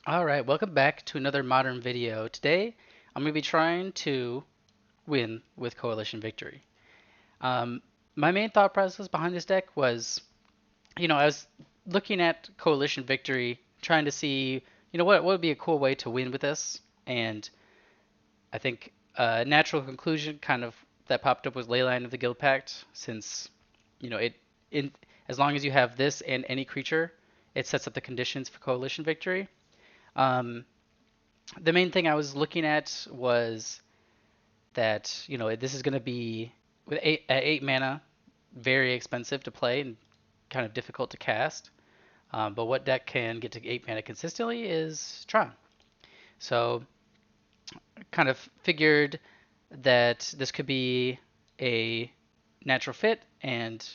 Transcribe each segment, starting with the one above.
Alright, welcome back to another modern video. Today, I'm going to be trying to win with Coalition Victory. Um, my main thought process behind this deck was, I was looking at Coalition Victory, trying to see, what would be a cool way to win with this, and I think a natural conclusion kind of that popped up was Leyline of the Guild Pact, since, it in as long as you have this and any creature, it sets up the conditions for Coalition Victory. Um, the main thing I was looking at was that this is going to be with eight mana, very expensive to play and kind of difficult to cast. But what deck can get to 8 mana consistently is Tron. So kind of figured that this could be a natural fit, and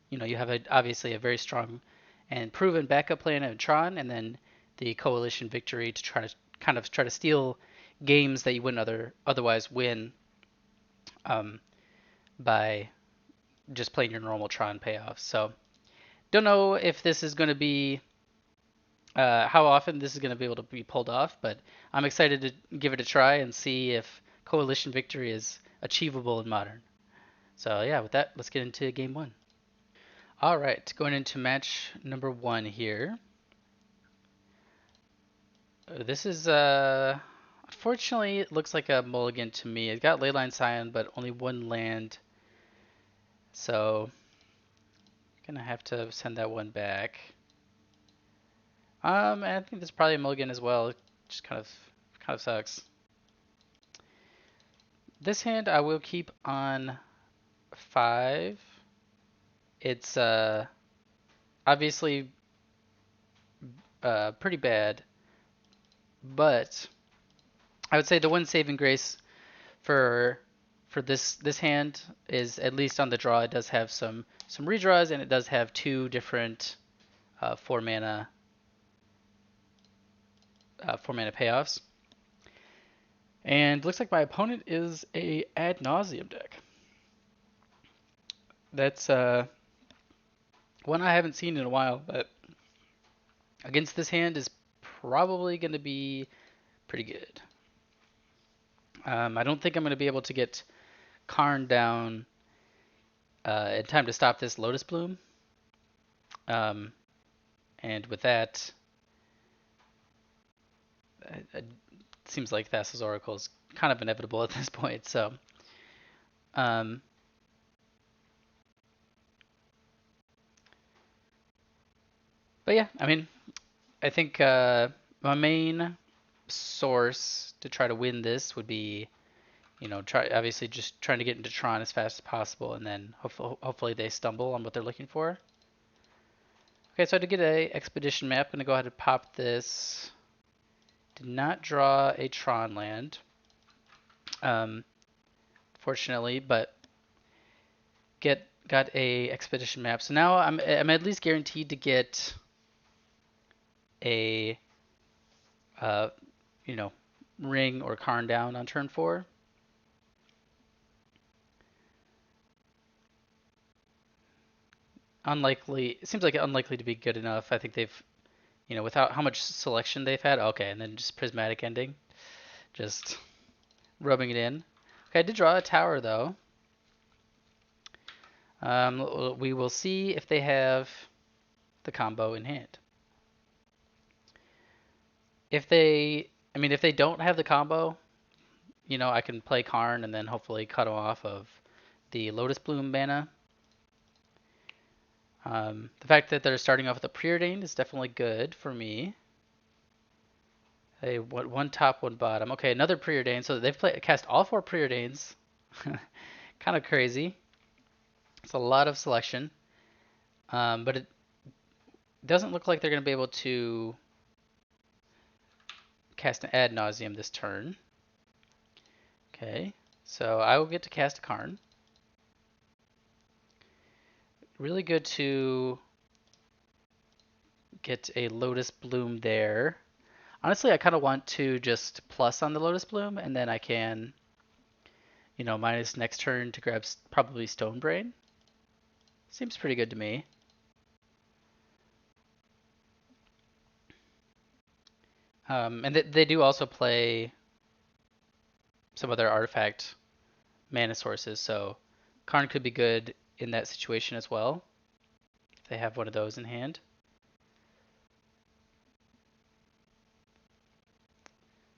you have obviously a very strong and proven backup plan of Tron, and then the Coalition Victory to try to steal games that you wouldn't otherwise win um, by just playing your normal Tron payoffs. So don't know if this is going to be how often this is going to be able to be pulled off, but I'm excited to give it a try and see if Coalition Victory is achievable in Modern. So yeah, with that, let's get into game one. All right, going into match number one here. This is unfortunately it looks like a mulligan to me. It got Leyline Scion, but only one land, so gonna have to send that one back. And I think that's probably a mulligan as well. It just kind of sucks. This hand I will keep on 5. It's obviously pretty bad, but I would say the one saving grace for this hand is at least on the draw it does have some redraws, and it does have two different 4 mana payoffs. And looks like my opponent is a ad nauseum deck. That's one I haven't seen in a while, but against this hand is probably going to be pretty good. I don't think I'm going to be able to get Karn down in time to stop this Lotus Bloom. Um, and with that, it seems like Thassa's Oracle is kind of inevitable at this point. So, um, but yeah, I mean, I think my main source to try to win this would be, try obviously just trying to get into Tron as fast as possible, and then hopefully they stumble on what they're looking for. Okay, so to get a expedition map, I'm gonna go ahead and pop this. Did not draw a Tron land, fortunately, but got a expedition map. So now I'm at least guaranteed to get a uh, you know ring or Karn down on turn 4. Unlikely. It seems like unlikely to be good enough. I think they've without how much selection they've had. Okay, and then just prismatic ending, just rubbing it in. Okay, I did draw a tower though. We will see if they have the combo in hand. If they don't have the combo, I can play Karn and then hopefully cut them off of the Lotus Bloom mana. The fact that they're starting off with a Preordained is definitely good for me. Hey, one top, one bottom. Okay, another Preordained. So they've cast all 4 Preordains. Kind of crazy. It's a lot of selection. But it doesn't look like they're going to be able to cast an Ad Nauseam this turn. Okay, so I will get to cast a Karn. Really good to get a Lotus Bloom there. Honestly, I kind of want to just plus on the Lotus Bloom, and then I can, minus next turn to grab probably Stone Brain. Seems pretty good to me. And they do also play some other artifact mana sources, so Karn could be good in that situation as well if they have one of those in hand.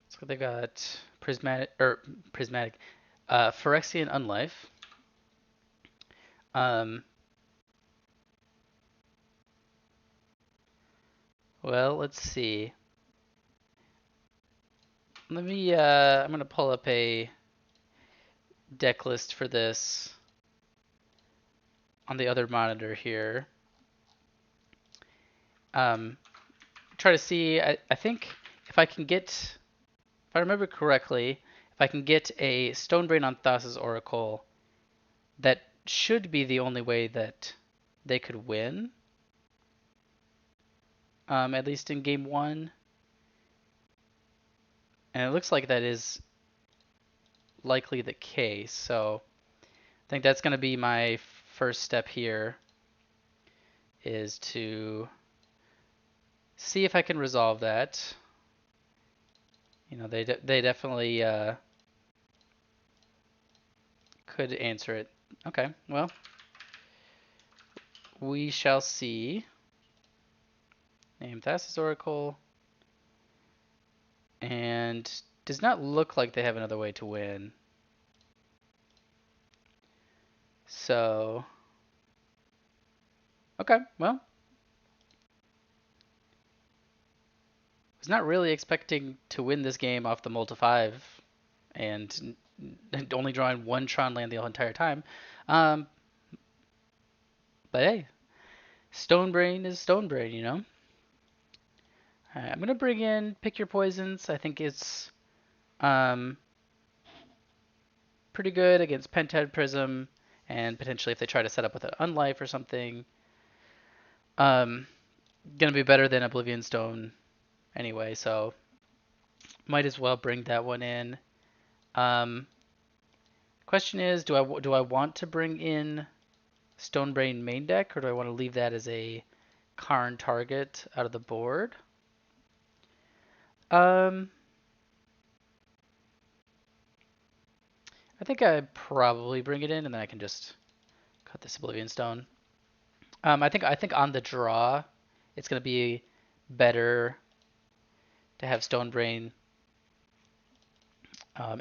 So they've got prismatic, Phyrexian Unlife. Um, well, let's see. Let me. I'm gonna pull up a deck list for this on the other monitor here. Try to see. I think if I can get, if I remember correctly, if I can get a Stonebrain on Thassa's Oracle, that should be the only way that they could win. At least in game one. And it looks like that is likely the case. So I think that's going to be my first step here, is to see if I can resolve that. You know, they definitely could answer it. Okay, well, we shall see. Name Thassa's Oracle. And does not look like they have another way to win. So, okay, well, was not really expecting to win this game off the Multi 5 and only drawing one Tron land the entire time. Um, but hey, Stonebrain is Stonebrain, you know? Alright, I'm going to bring in Pick Your Poisons. I think it's um, pretty good against Pentad Prism, and potentially if they try to set up with an Unlife or something. Going to be better than Oblivion Stone anyway, so might as well bring that one in. Question is, do I want to bring in Stonebrain main deck, or do I want to leave that as a Karn target out of the board? I think I'd probably bring it in, and then I can just cut this Oblivion Stone. I think on the draw, it's going to be better to have Stonebrain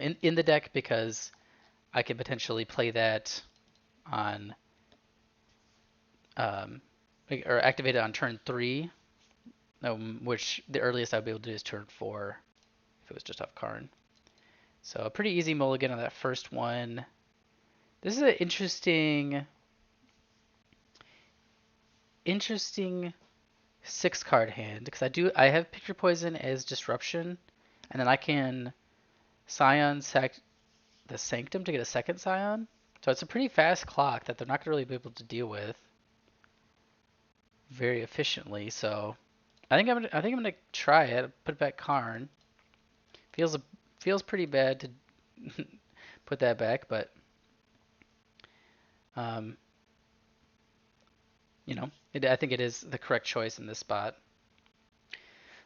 in the deck, because I could potentially play that on or activate it on turn 3, which the earliest I'd be able to do is turn 4 if it was just off Karn. So a pretty easy mulligan on that first one. This is an interesting 6-card hand, because I have Pick Your Poison as disruption, and then I can Scion sack the Sanctum to get a second Scion. So it's a pretty fast clock that they're not going to really be able to deal with very efficiently. So I think I'm gonna try it. Put back Karn. Feels pretty bad to put that back, but um, you know, I think it is the correct choice in this spot.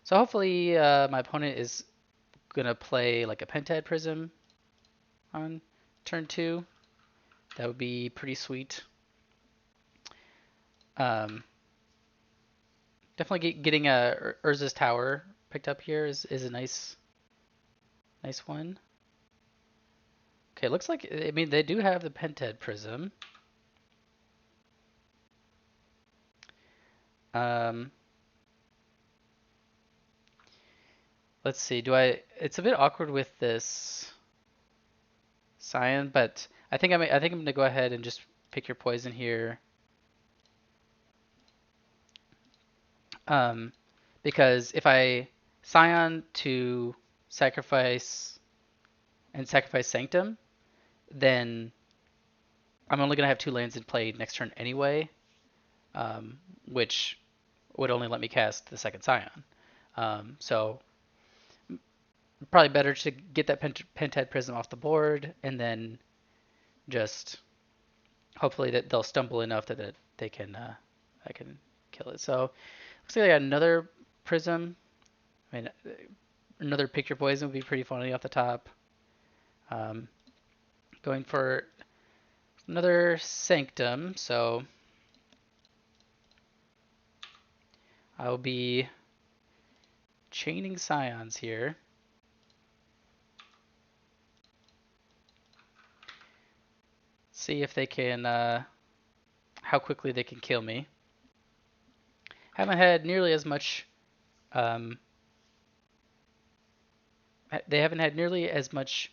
So hopefully my opponent is gonna play like a Pentad Prism on turn 2. That would be pretty sweet. Definitely getting a Urza's Tower picked up here is a nice one. Okay, looks like, I mean, they do have the Pentad Prism. Let's see, it's a bit awkward with this Scion, but I think I'm gonna go ahead and just Pick Your Poison here. Because if I Scion to sacrifice Sanctum, then I'm only gonna have 2 lands in play next turn anyway, which would only let me cast the second Scion. So probably better to get that Pentad Prism off the board, and then just hopefully that they'll stumble enough that they can I can kill it. So looks like I got another Prism. I mean, another pick your poison would be pretty funny off the top. Um, Going for another Sanctum, so I'll be chaining Scions here. See if they can, how quickly they can kill me. Haven't had nearly as much, um, they haven't had nearly as much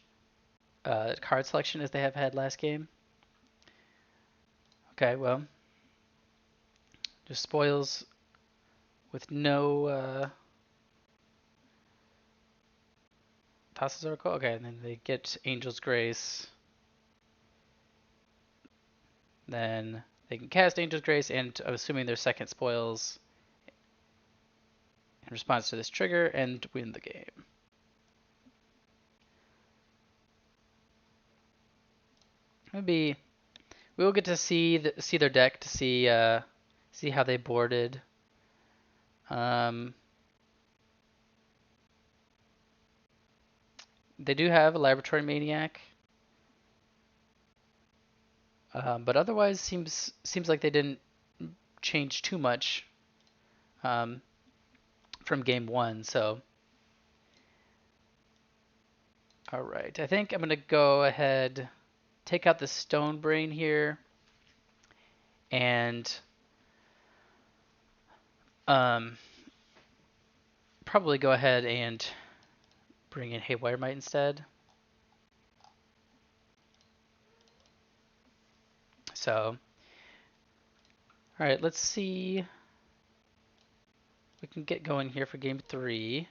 card selection as they have had last game. Okay, well, just spoils with no Thassa's Oracle. Okay, and then they get Angel's Grace. Then they can cast Angel's Grace, and I'm assuming their second spoils in response to this trigger and win the game. Maybe we will get to see their deck to see how they boarded. They do have a Laboratory Maniac, but otherwise seems like they didn't change too much um, from game one. So, all right, I think I'm gonna go ahead, take out the Stone Brain here, and um, probably go ahead and bring in Haywire Might instead. So, all right, let's see. We can get going here for game 3.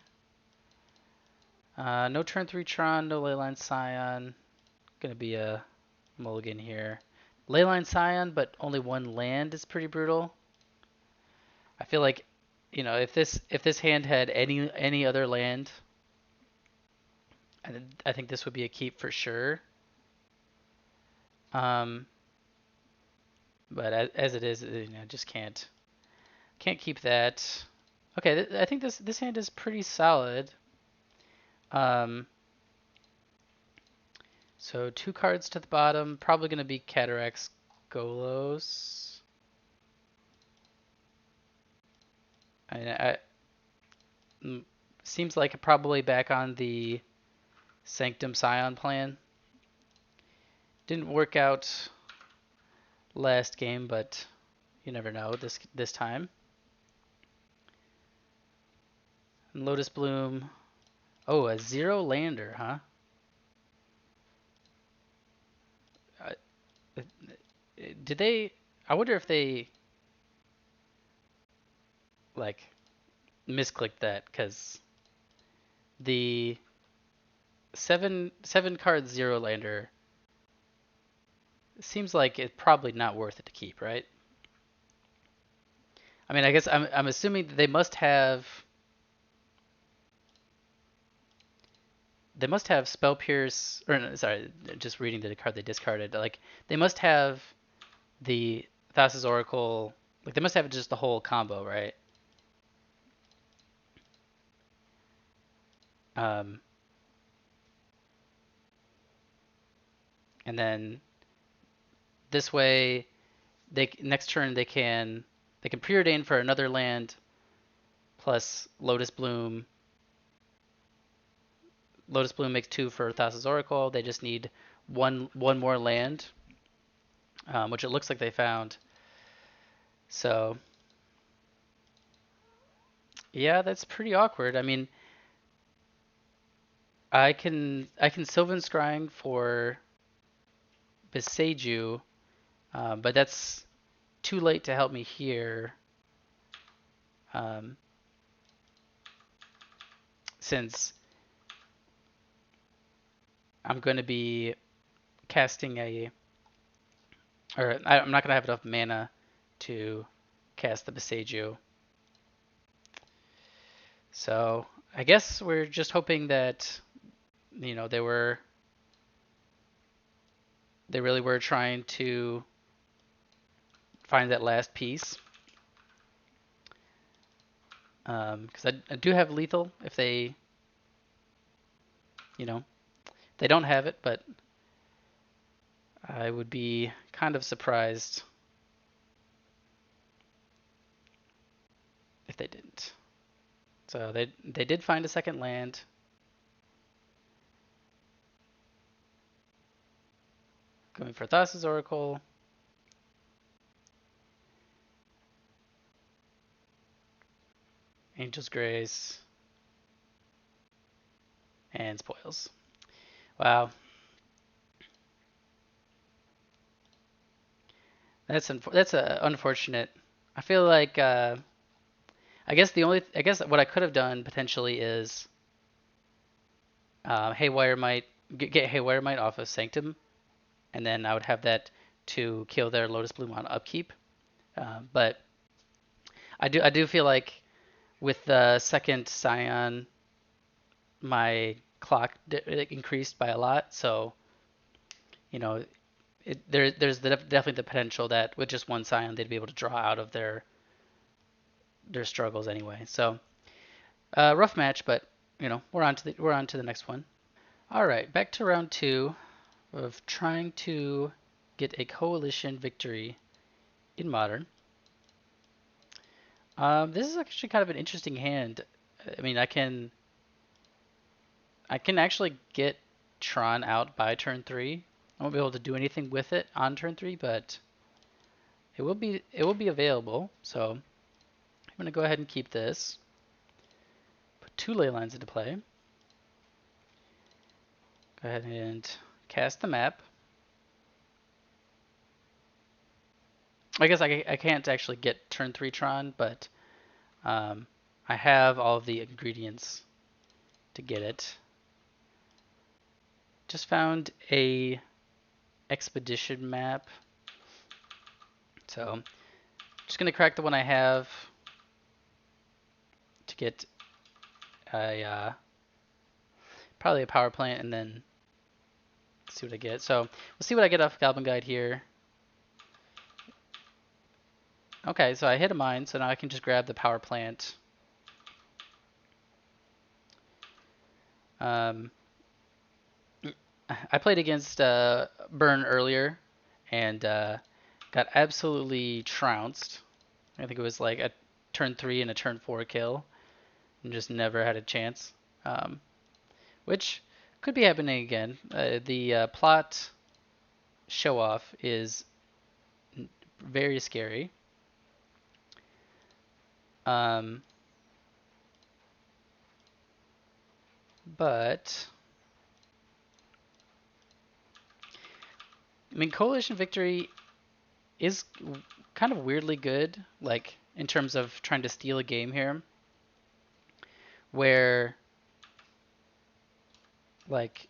No turn 3 Tron, no Leyline Scion. Gonna be a mulligan here. Leyline Scion, but only one land is pretty brutal. I feel like, if this hand had any other land, I think this would be a keep for sure. But as it is, just can't keep that. Okay, I think this hand is pretty solid. So 2 cards to the bottom, probably going to be Cataracts Golos. Seems like probably back on the Sanctum Scion plan. Didn't work out last game, but you never know this time. And Lotus Bloom. Oh, a 0 lander, huh? Did they? I wonder if they like misclicked that, because the seven card 0 lander seems like it's probably not worth it to keep, right? I mean, I guess I'm assuming that they must have Spell Pierce, or no, sorry, just reading the card they discarded. Like, they must have the Thassa's Oracle. Like, they must have just the whole combo, right? Um, and then this way, next turn they can preordain for another land plus Lotus Bloom. Lotus Bloom makes 2 for Thassa's Oracle. They just need one more land, which it looks like they found. So yeah, that's pretty awkward. I mean, I can Sylvan Scrying for Beseiju, but that's too late to help me here. Since I'm going to be casting I'm not going to have enough mana to cast the Beseiju. So I guess we're just hoping that, they really were trying to find that last piece. Because I do have lethal if they You know, they don't have it, but I would be kind of surprised if they didn't. So they did find a second land. Going for Thassa's Oracle. Angel's Grace. And Spoils. Wow. That's unfortunate. I feel like I guess what I could have done potentially is Haywire Might get Haywire Might off of Sanctum, and then I would have that to kill their Lotus Bloom on upkeep. But I do feel like with the second Scion, my clock increased by a lot. So you know, there's definitely the potential that with just one Scion they'd be able to draw out of their struggles anyway. So rough match, but we're on to the next one. All right, back to round two of trying to get a coalition victory in Modern. This is actually kind of an interesting hand. I mean, I can actually get Tron out by turn 3. I won't be able to do anything with it on turn 3, but it will be available. So I'm going to go ahead and keep this. Put 2 ley lines into play. Go ahead and cast the map. I guess I can't actually get turn 3 Tron, but I have all of the ingredients to get it. Just found a expedition map. So just gonna crack the one I have to get a probably a power plant, and then see what I get. So we'll see what I get off Goblin Guide here. Okay, so I hit a mine, so now I can just grab the power plant. I played against Burn earlier and got absolutely trounced. I think it was like a turn 3 and a turn 4 kill, and just never had a chance. Which could be happening again. The plot show off is very scary. But I mean, Coalition Victory is kind of weirdly good, like in terms of trying to steal a game here, where like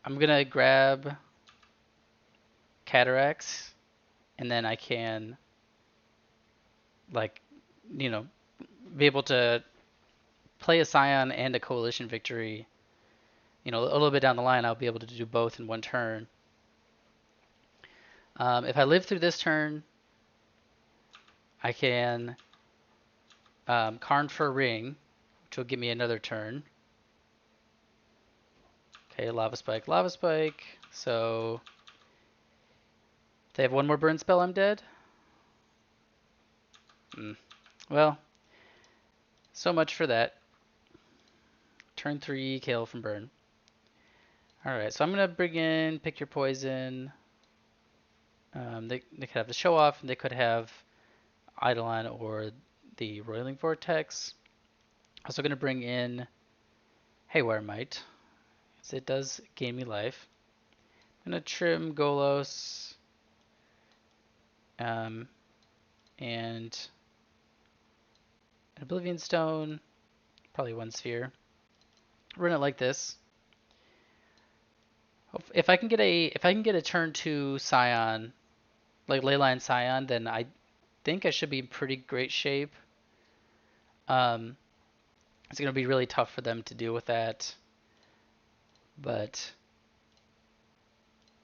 I'm gonna grab Cataracts, and then I can like be able to play a Scion and a Coalition Victory. A little bit down the line, I'll be able to do both in one turn. If I live through this turn, I can Karn for Ring, which will give me another turn. Okay, Lava Spike, Lava Spike. So if they have one more burn spell, I'm dead. Well, so much for that. Turn 3, KO from burn. Alright, so I'm going to bring in Pick Your Poison. They could have the Show Off, and they could have Eidolon or the Roiling Vortex. Also going to bring in Haywire Might, because it does gain me life. I'm going to trim Golos and an Oblivion Stone, probably 1 sphere. Run it like this. If I can get a turn 2 Scion, like Leyline Scion, then I think I should be in pretty great shape. It's gonna be really tough for them to deal with that, but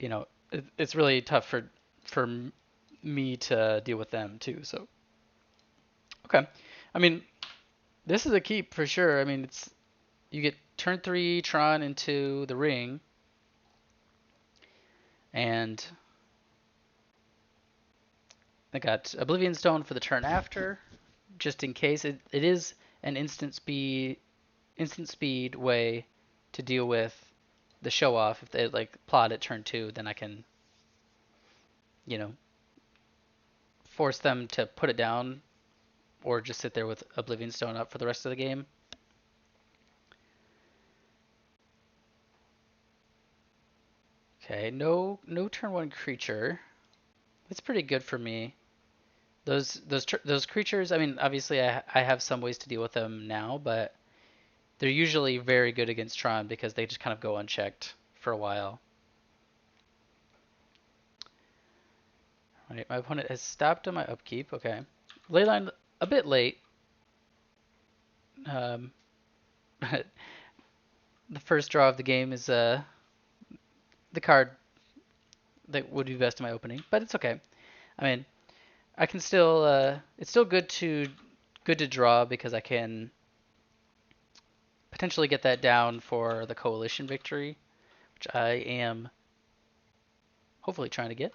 it's really tough for me to deal with them too. So okay, I mean, this is a keep for sure. I mean, you get turn 3 Tron into the ring, and I got Oblivion Stone for the turn after, just in case. It is an instant speed way to deal with the show off. If they like plot at turn 2, then I can, you know, force them to put it down or just sit there with Oblivion Stone up for the rest of the game. Okay, no turn 1 creature. That's pretty good for me. Those creatures, I mean, obviously I have some ways to deal with them now, but they're usually very good against Tron because they just kind of go unchecked for a while. All right, my opponent has stopped on my upkeep. Okay. Leyline a bit late. Um, the first draw of the game is the card that would be best in my opening, but it's okay. I mean, I can still it's still good to draw because I can potentially get that down for the coalition victory, which I am hopefully trying to get.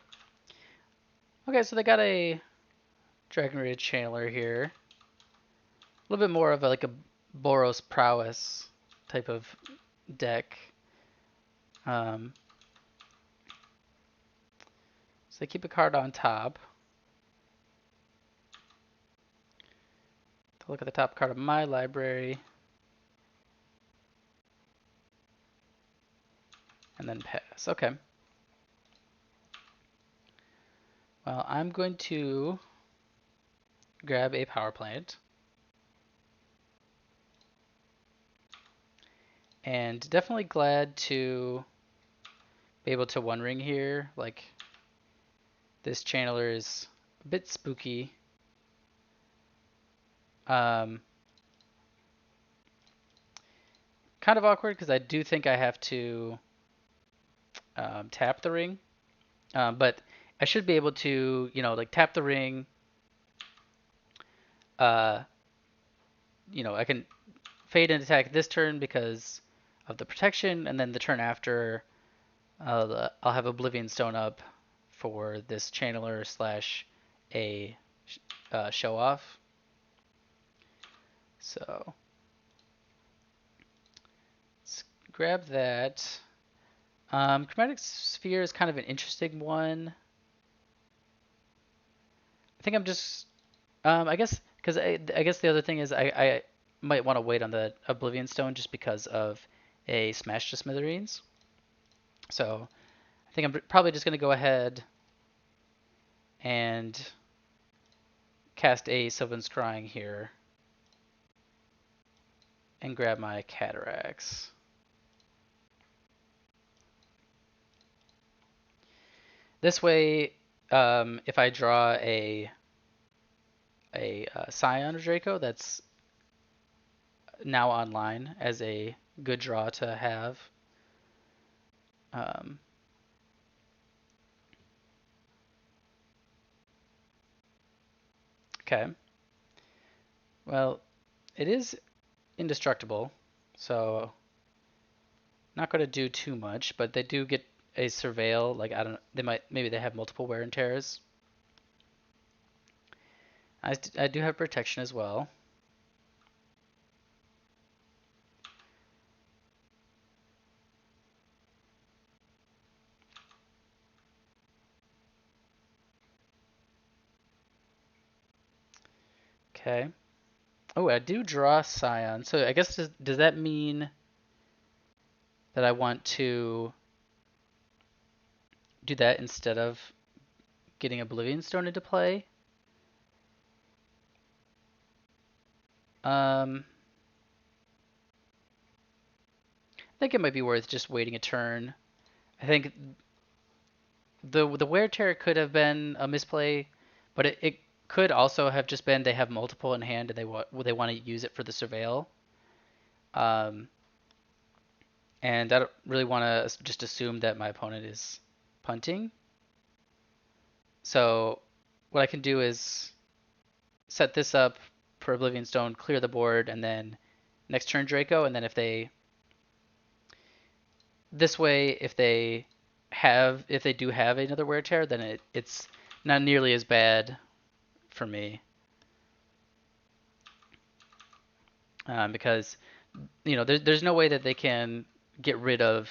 Okay, so they got a Dragon Raid Channeler here. A little bit more of like a Boros Prowess type of deck. So they keep a card on top. To look at the top card of my library. And then pass. Okay. Well, I'm going to grab a power plant. And definitely glad to be able to one ring here. Like, this channeler is a bit spooky. Kind of awkward because I do think I have to tap the ring. But I should be able to, like tap the ring. I can fade and attack this turn because of the protection, and then the turn after, I'll have Oblivion Stone up for this channeler slash a show off. So let's grab that. Chromatic Sphere is kind of an interesting one. I think I'm just, I guess, because I guess the other thing is I might want to wait on the Oblivion Stone just because of a Smash to Smithereens. So I think I'm probably just going to go ahead and cast a Sylvan Scrying here and grab my Cataracts. This way, if I draw a Scion or Draco, that's now online as a good draw to have. Okay. Well, it is indestructible, so not going to do too much, but they do get a Surveil. Like, I don't know, maybe they have multiple wear and tears. I do have protection as well. Okay. Oh, I do draw Scion. So I guess does that mean that I want to do that instead of getting Oblivion Stone into play? I think it might be worth just waiting a turn. I think the wear tear could have been a misplay, but it could also have just been they have multiple in hand and they want to use it for the Surveil. And I don't really want to just assume that my opponent is punting. So what I can do is set this up for Oblivion Stone, clear the board, and then next turn Draco, and then if they this way, if they do have another wear tear, then it's not nearly as bad for me, because there's no way that they can get rid of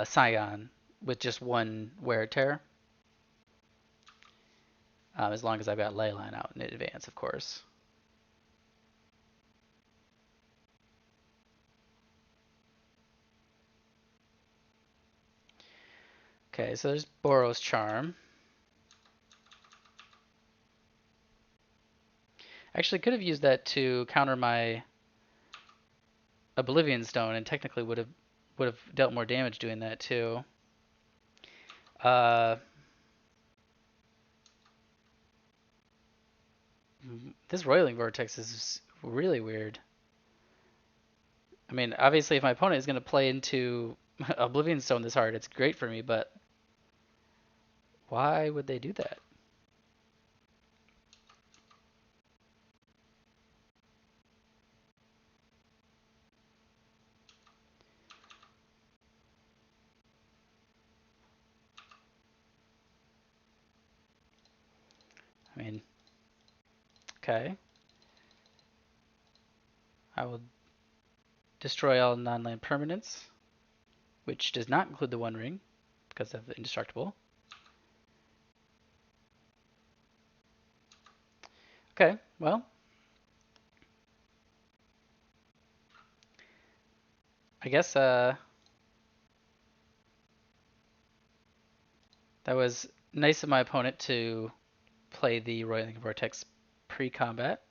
Scion with just one wear tear, as long as I've got Leyline out in advance, of course. Okay, so there's Boros Charm. Actually, could have used that to counter my Oblivion Stone, and technically would have dealt more damage doing that too. Uh, this Roiling Vortex is really weird. I mean, obviously, if my opponent is going to play into Oblivion Stone this hard, it's great for me, but why would they do that? I mean, okay. I will destroy all non-land permanents, which does not include the One Ring because of the indestructible. Okay, well, I guess that was nice of my opponent to play the Roiling Vortex pre-combat.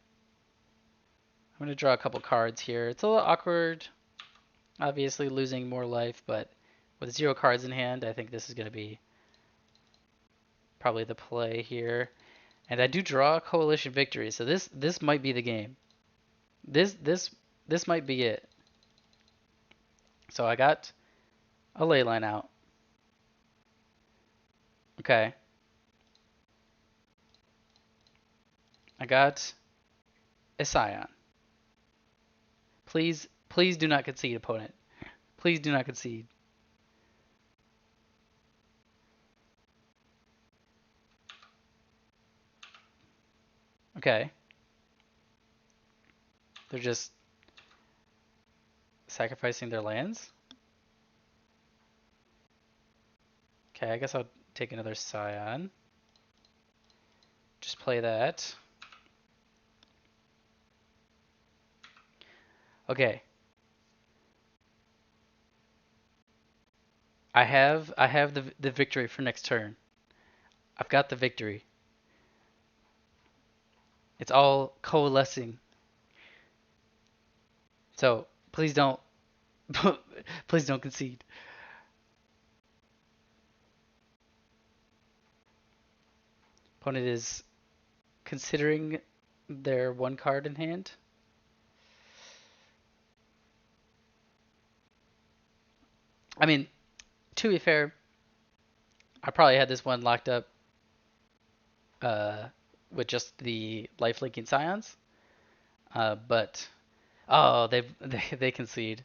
I'm going to draw a couple cards here. It's a little awkward, obviously losing more life, but with 0 cards in hand, I think this is going to be probably the play here. And I do draw a Coalition Victory, so this might be the game. This might be it. So I got a Leyline out. Okay. I got a Scion. Please, please do not concede, opponent. Please do not concede. Okay. They're just sacrificing their lands. Okay, I guess I'll take another Scion. Just play that. Okay. I have the victory for next turn. I've got the victory. It's all coalescing. So please don't please don't concede. Opponent is considering their one card in hand. I mean, to be fair, I probably had this one locked up uh, with just the life linking scions. But oh, they concede.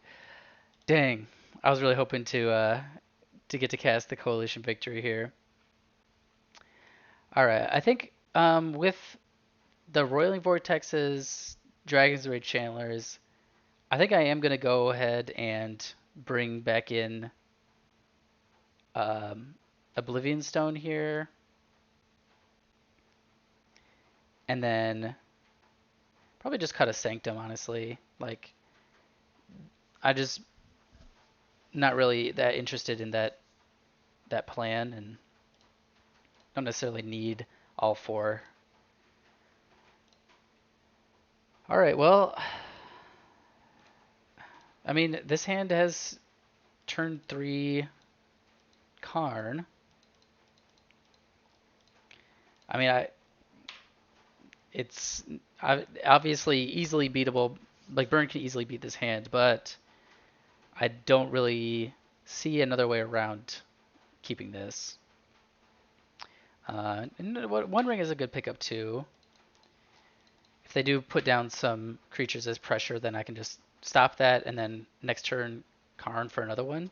Dang, I was really hoping to get to cast the coalition victory here. All right, I think with the Roiling Vortexes, Dragon's Rage Chandlers, I think I am gonna go ahead and bring back in um, Oblivion Stone here, and then probably just cut a Sanctum. Honestly, like I just not really that interested in that plan, and don't necessarily need all 4. All right, well, I mean, this hand has turn 3 Karn. I mean, it's obviously easily beatable. Like Burn can easily beat this hand, but I don't really see another way around keeping this. And One Ring is a good pickup too. If they do put down some creatures as pressure, then I can just stop that, and then next turn Karn for another one.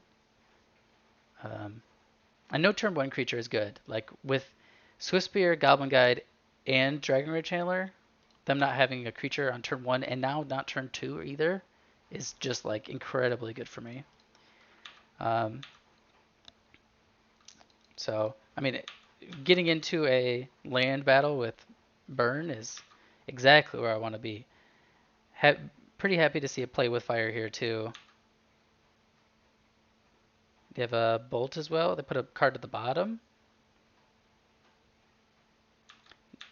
A no turn one creature is good. Like with Swiftspear, Goblin Guide, and Dragon Rage Handler, them not having a creature on turn one and now not turn two either is just like incredibly good for me. Um, so, I mean, getting into a land battle with Burn is exactly where I want to be. Pretty happy to see a play with fire here too. They have a bolt as well. They put a card at the bottom.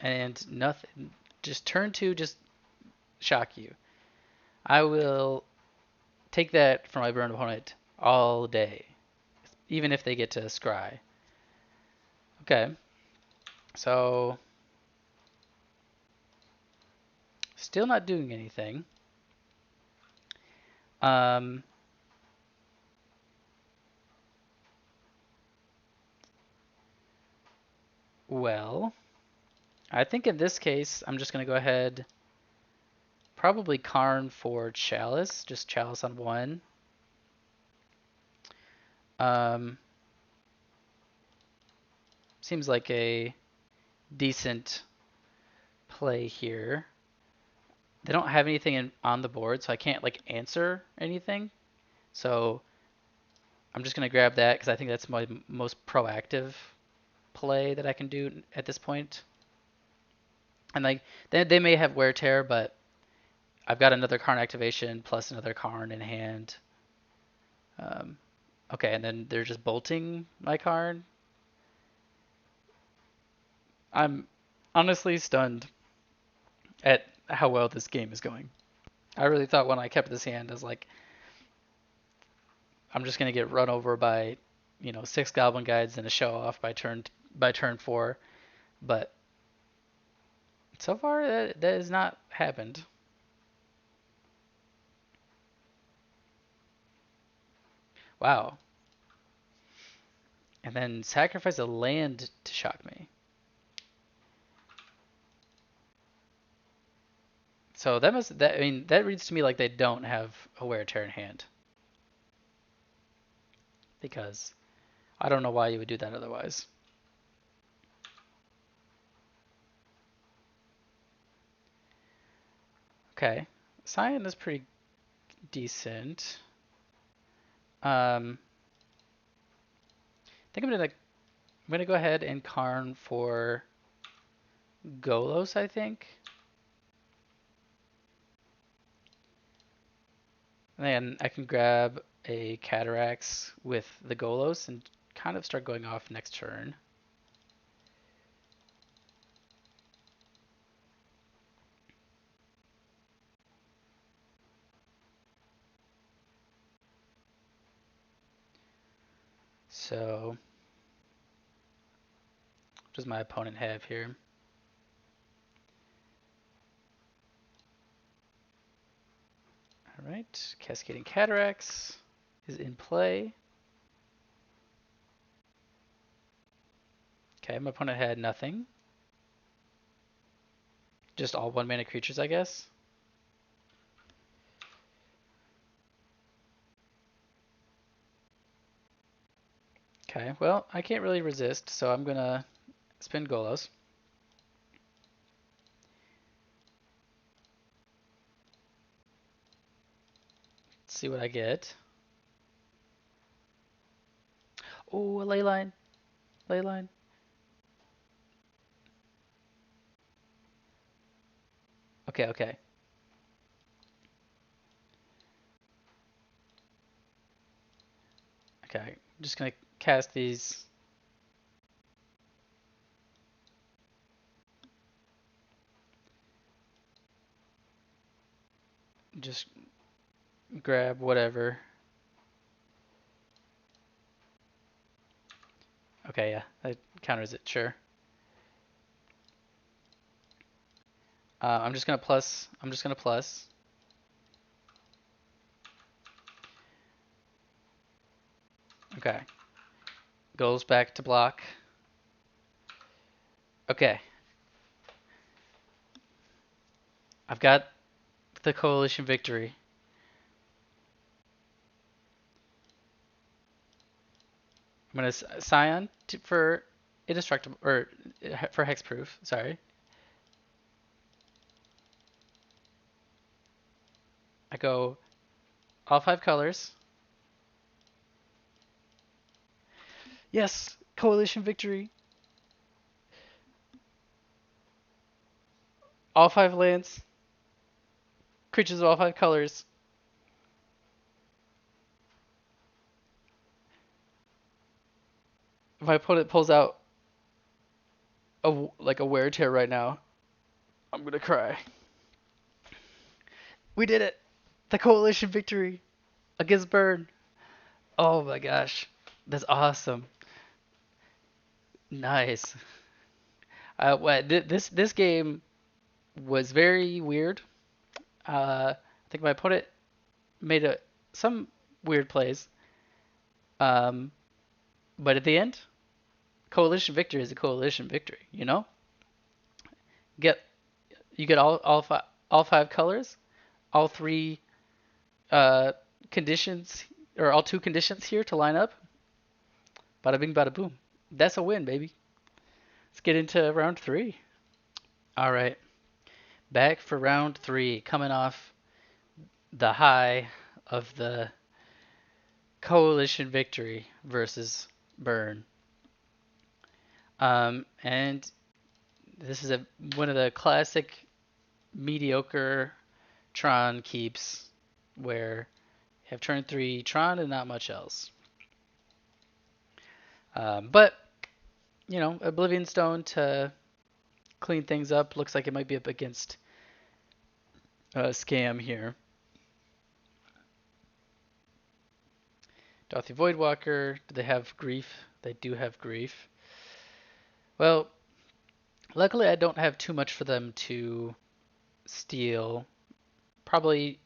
And nothing. Just turn two, just shock you. I will take that from my burn opponent all day, even if they get to scry. Okay, so still not doing anything. Um, well, I think in this case, I'm just going to go ahead, probably Karn for Chalice, just Chalice on one. Um, seems like a decent play here. They don't have anything on the board, so I can't like answer anything. So I'm just gonna grab that because I think that's my most proactive play that I can do at this point. And like they may have wear tear, but I've got another Karn activation plus another Karn in hand. Um, okay, and then they're just bolting my Karn. I'm honestly stunned at how well this game is going. I really thought when I kept this hand, I was like, I'm just gonna get run over by, 6 Goblin Guides and a show off by turn 4. But so far, that has not happened. Wow. And then sacrifice a land to shock me. So that reads to me like they don't have a wear tear in hand. Because I don't know why you would do that otherwise. Okay. Cyan is pretty decent. I think I'm gonna go ahead and Karn for Golos, I think. And then I can grab a Cataracts with the Golos and kind of start going off next turn. So, what does my opponent have here? All right, Cascading Cataracts is in play. Okay, my opponent had nothing. Just all 1-mana creatures, I guess. Okay, well, I can't really resist, so I'm gonna spin Golos. See what I get. Oh, a Leyline. Leyline. Okay, okay. Okay, I'm just gonna cast these. Just grab whatever. Okay, yeah, that counters it, sure. I'm just gonna plus. I'm just gonna plus. Okay. Goes back to block. Okay. I've got the coalition victory. gonna Scion for indestructible or for hexproof. Sorry. I go all 5 colors. Yes, coalition victory. All 5 lands, creatures of all 5 colors. If my opponent pulls out like a wear tear right now, I'm gonna cry. We did it! The coalition victory against Burn. Oh my gosh, that's awesome. Nice. This game was very weird. I think my opponent made some weird plays, um, but at the end, coalition victory is a coalition victory. You know, get you get all 5 colors, all 3 uh, conditions or all 2 conditions here to line up. Bada bing, bada boom. That's a win, baby. Let's get into round 3. All right, back for round 3, coming off the high of the coalition victory versus Burn. And this is one of the classic mediocre Tron keeps where you have turn 3 Tron and not much else. But, Oblivion Stone to clean things up. Looks like it might be up against Scam here. Dauthi Voidwalker, do they have Grief? They do have Grief. Well, luckily I don't have too much for them to steal. Probably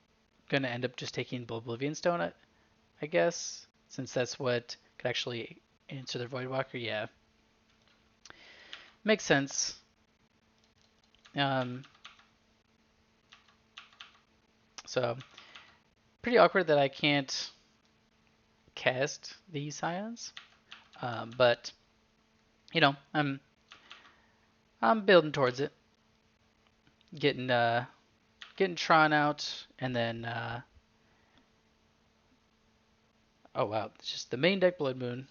going to end up just taking Oblivion Stone, I guess, since that's what could actually answer their Voidwalker. Yeah. Makes sense. So, pretty awkward that I can't cast these Scions. But, I'm building towards it. Getting Tron out, and then oh wow, it's just the main deck Blood Moon.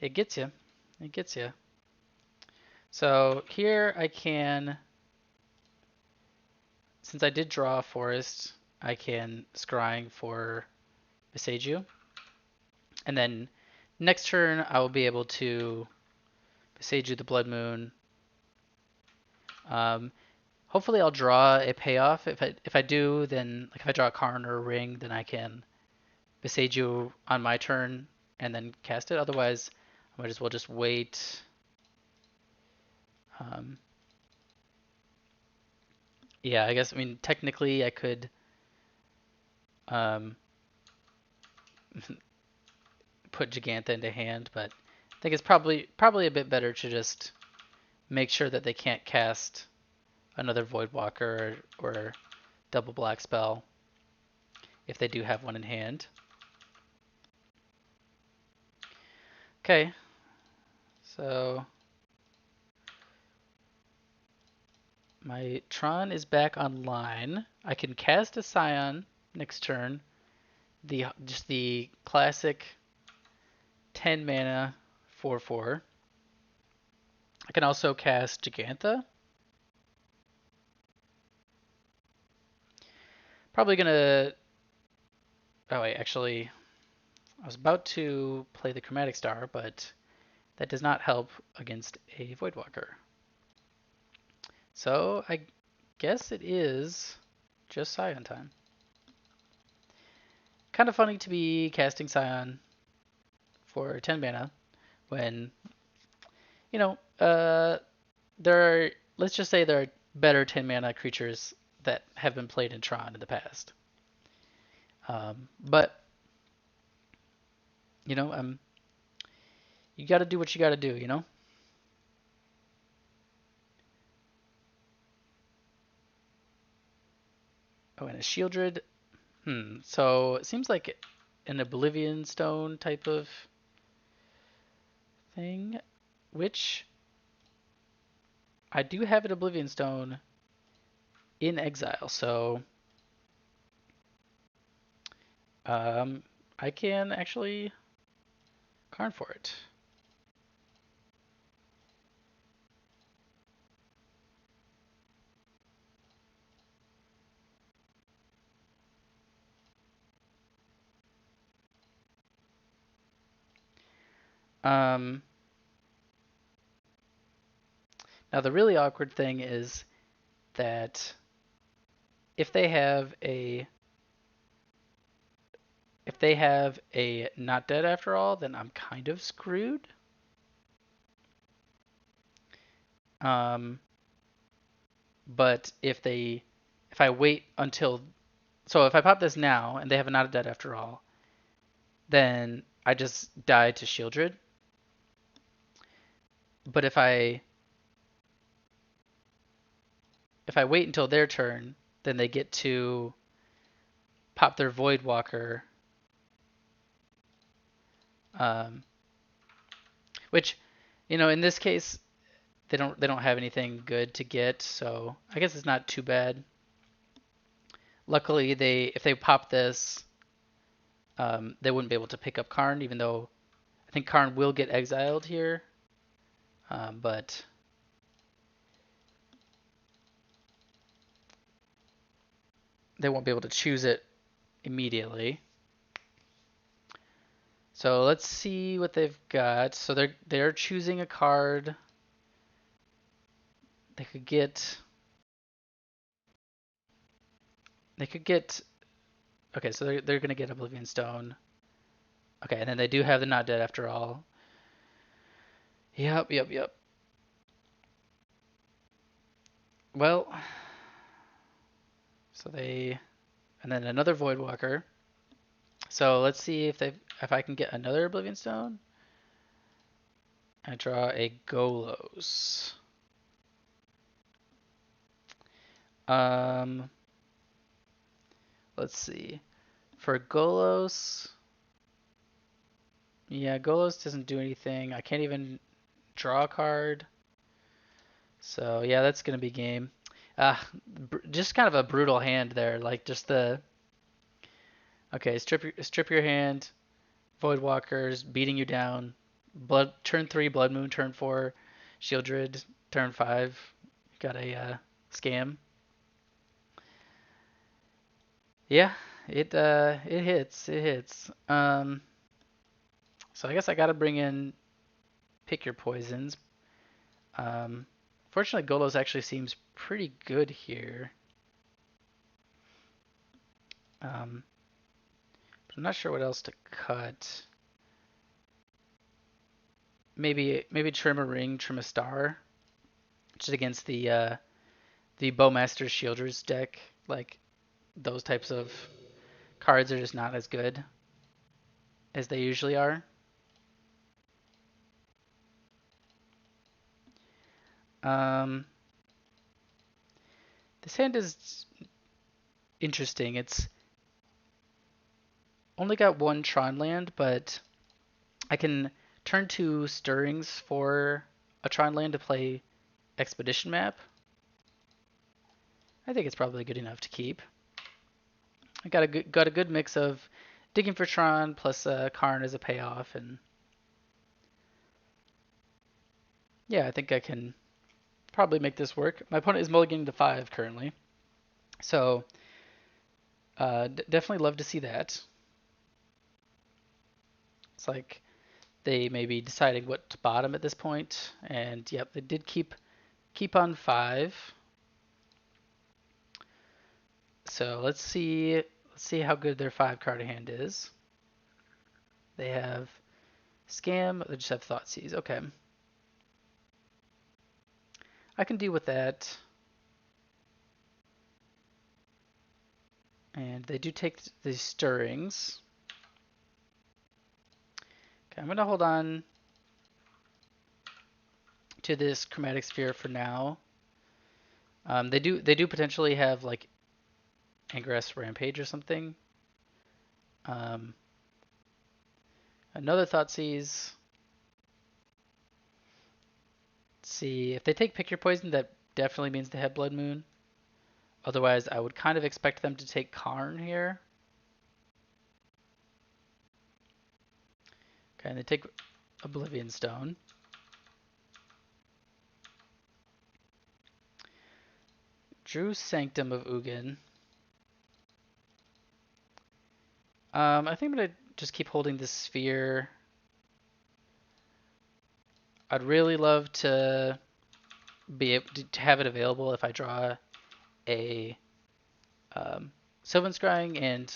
It gets you. It gets you. So here I can, since I did draw a forest, I can scrying for Visagiu. And then next turn I will be able to Visagiu the Blood Moon. Hopefully I'll draw a payoff. If I do, then like if I draw a Karn or a Ring, then I can Visagiu on my turn and then cast it. Otherwise, I might as well just wait. Yeah, I guess, technically I could put Gigantha into hand, but I think it's probably a bit better to just make sure that they can't cast another Voidwalker or double black spell if they do have one in hand. Okay, so my Tron is back online. I can cast a Scion next turn. Just the classic 10 mana 4/4. I can also cast Gigantha. Probably gonna. Oh wait, actually, I was about to play the Chromatic Star, but that does not help against a Voidwalker. So I guess it is just Scion time. Kind of funny to be casting Scion for 10 mana when, let's just say there are better 10 mana creatures that have been played in Tron in the past. But, you got to do what you got to do. Oh, and a Shieldred. So it seems like an Oblivion Stone type of thing, which I do have an Oblivion Stone in exile, so I can actually Karn for it. Um, Now the really awkward thing is that if they have a not dead after all, then I'm kind of screwed. Um, but if I wait until, so if I pop this now and they have a not dead after all, then I just die to Shieldred. But if I wait until their turn, then they get to pop their Voidwalker, um, which, in this case, they don't have anything good to get, so I guess it's not too bad. Luckily, if they pop this, they wouldn't be able to pick up Karn, even though I think Karn will get exiled here, but they won't be able to choose it immediately. So let's see what they've got. So they're choosing a card. They could get. They could get. Okay, so they're gonna get Oblivion Stone. Okay, and then they do have the not dead after all. Yep. Well, so and then another Voidwalker. So let's see if I can get another Oblivion Stone. I draw a Golos. Um, let's see. For Golos, yeah, Golos doesn't do anything. I can't even draw a card. So yeah, that's gonna be game. Just kind of a brutal hand there. Like just the okay, strip your hand. Voidwalkers beating you down. Turn 3, Blood Moon. Turn 4, Shieldred. Turn 5, got a scam. Yeah, it hits. It hits. So I guess I gotta bring in pick your poisons. Um, Fortunately, Golos actually seems pretty good here. But I'm not sure what else to cut. Maybe trim a ring, trim a star, just against the Bowmaster Shielders deck. Like those types of cards are just not as good as they usually are. Um, this hand is interesting. It's only got one Tron land, but I can turn 2 Stirrings for a Tron land to play Expedition Map. I think it's probably good enough to keep. I got a good mix of digging for Tron plus Karn as a payoff, and yeah, I think I can probably make this work. My opponent is mulliganing to 5 currently, so definitely love to see that. It's like they may be deciding what to bottom at this point, and yep, they did keep on 5. So let's see how good their 5-card hand is. They have Scam. They just have Thoughtseize. Okay, I can deal with that. And they do take the Stirrings. Okay, I'm gonna hold on to this Chromatic Sphere for now. They do potentially have like Ingress Rampage or something. Um, Another Thoughtseize. Let's see, if they take Pick Your Poison, that definitely means they have Blood Moon. Otherwise, I would kind of expect them to take Karn here. Okay, and they take Oblivion Stone. Drew Sanctum of Ugin. I think I'm going to just keep holding this sphere. I'd really love to be able to have it available if I draw a Sylvan Scrying, and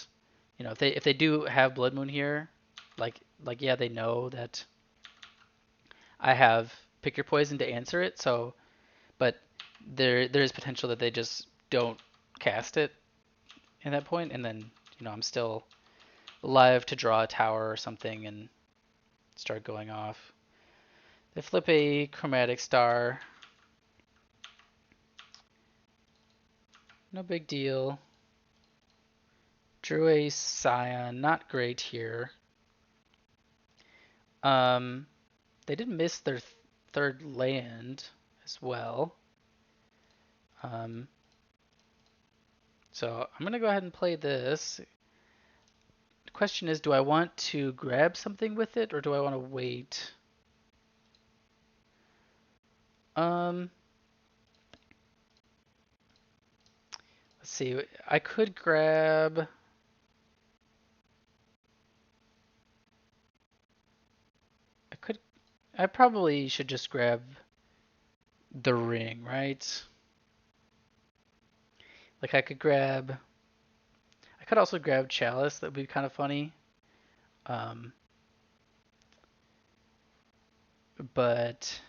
you know, if they do have Blood Moon here, like yeah, they know that I have Pick Your Poison to answer it. So, but there is potential that they just don't cast it in that point, and then you know I'm still alive to draw a tower or something and start going off. They flip a Chromatic Star. No big deal. Drew a Scion. Not great here. They did miss their third land as well. So I'm going to go ahead and play this. The question is, do I want to grab something with it or do I want to wait? Let's see. I could grab... I probably should just grab the ring, right? Like I could grab... I could also grab Chalice. That would be kind of funny. But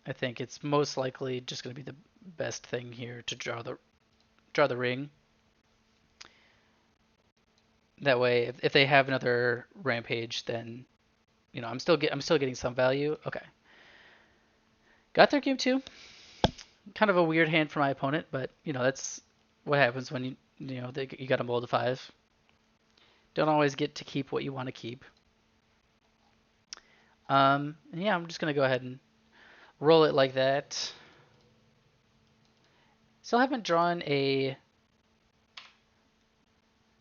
I think it's most likely just going to be the best thing here to draw the ring. That way, if they have another Rampage, then you know I'm still getting some value. Okay, got their game too. Kind of a weird hand for my opponent, but you know that's what happens when you know you got a mold of 5. Don't always get to keep what you want to keep. Yeah, I'm just gonna go ahead and roll it like that. Still haven't drawn a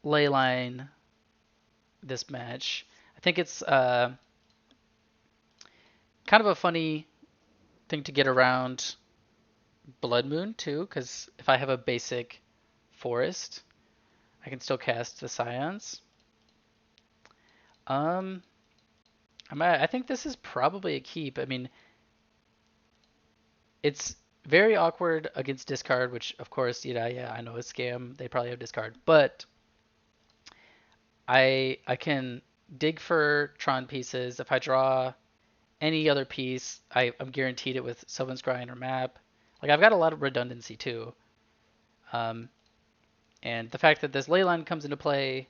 Leyline this match. I think it's kind of a funny thing to get around Blood Moon too, because if I have a basic forest, I can still cast the Scions. I think this is probably a keep. I mean, it's very awkward against discard, which of course, you know, yeah, I know it's scam. They probably have discard, but I can dig for Tron pieces. If I draw any other piece, I'm guaranteed it with Sylvan's Grind or Map. Like I've got a lot of redundancy too. And the fact that this Leyline comes into play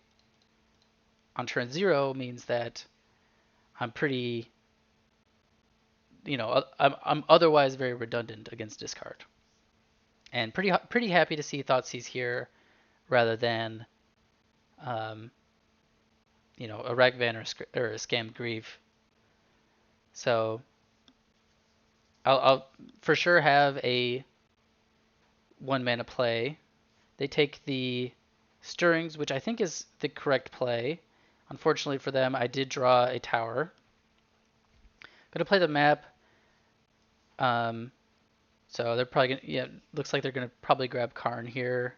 on turn 0 means that I'm pretty, you know, I'm otherwise very redundant against discard. And pretty happy to see Thoughtseize here rather than, you know, a Ragvan or a Scam Grieve. So I'll for sure have a 1-mana play. They take the Stirrings, which I think is the correct play. Unfortunately for them, I did draw a tower. Gonna play the map. So they're probably gonna, yeah, looks like they're gonna probably grab Karn here,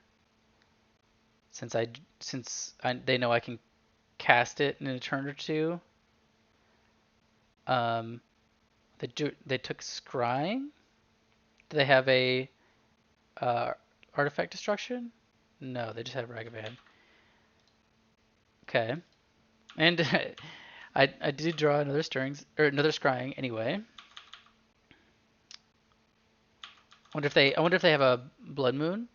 since they know I can cast it in a turn or two. They took Scrying. Do they have a artifact destruction? No, they just have Ragavan. Okay, and I did draw another Stirrings or another Scrying anyway. I wonder if they have a Blood Moon.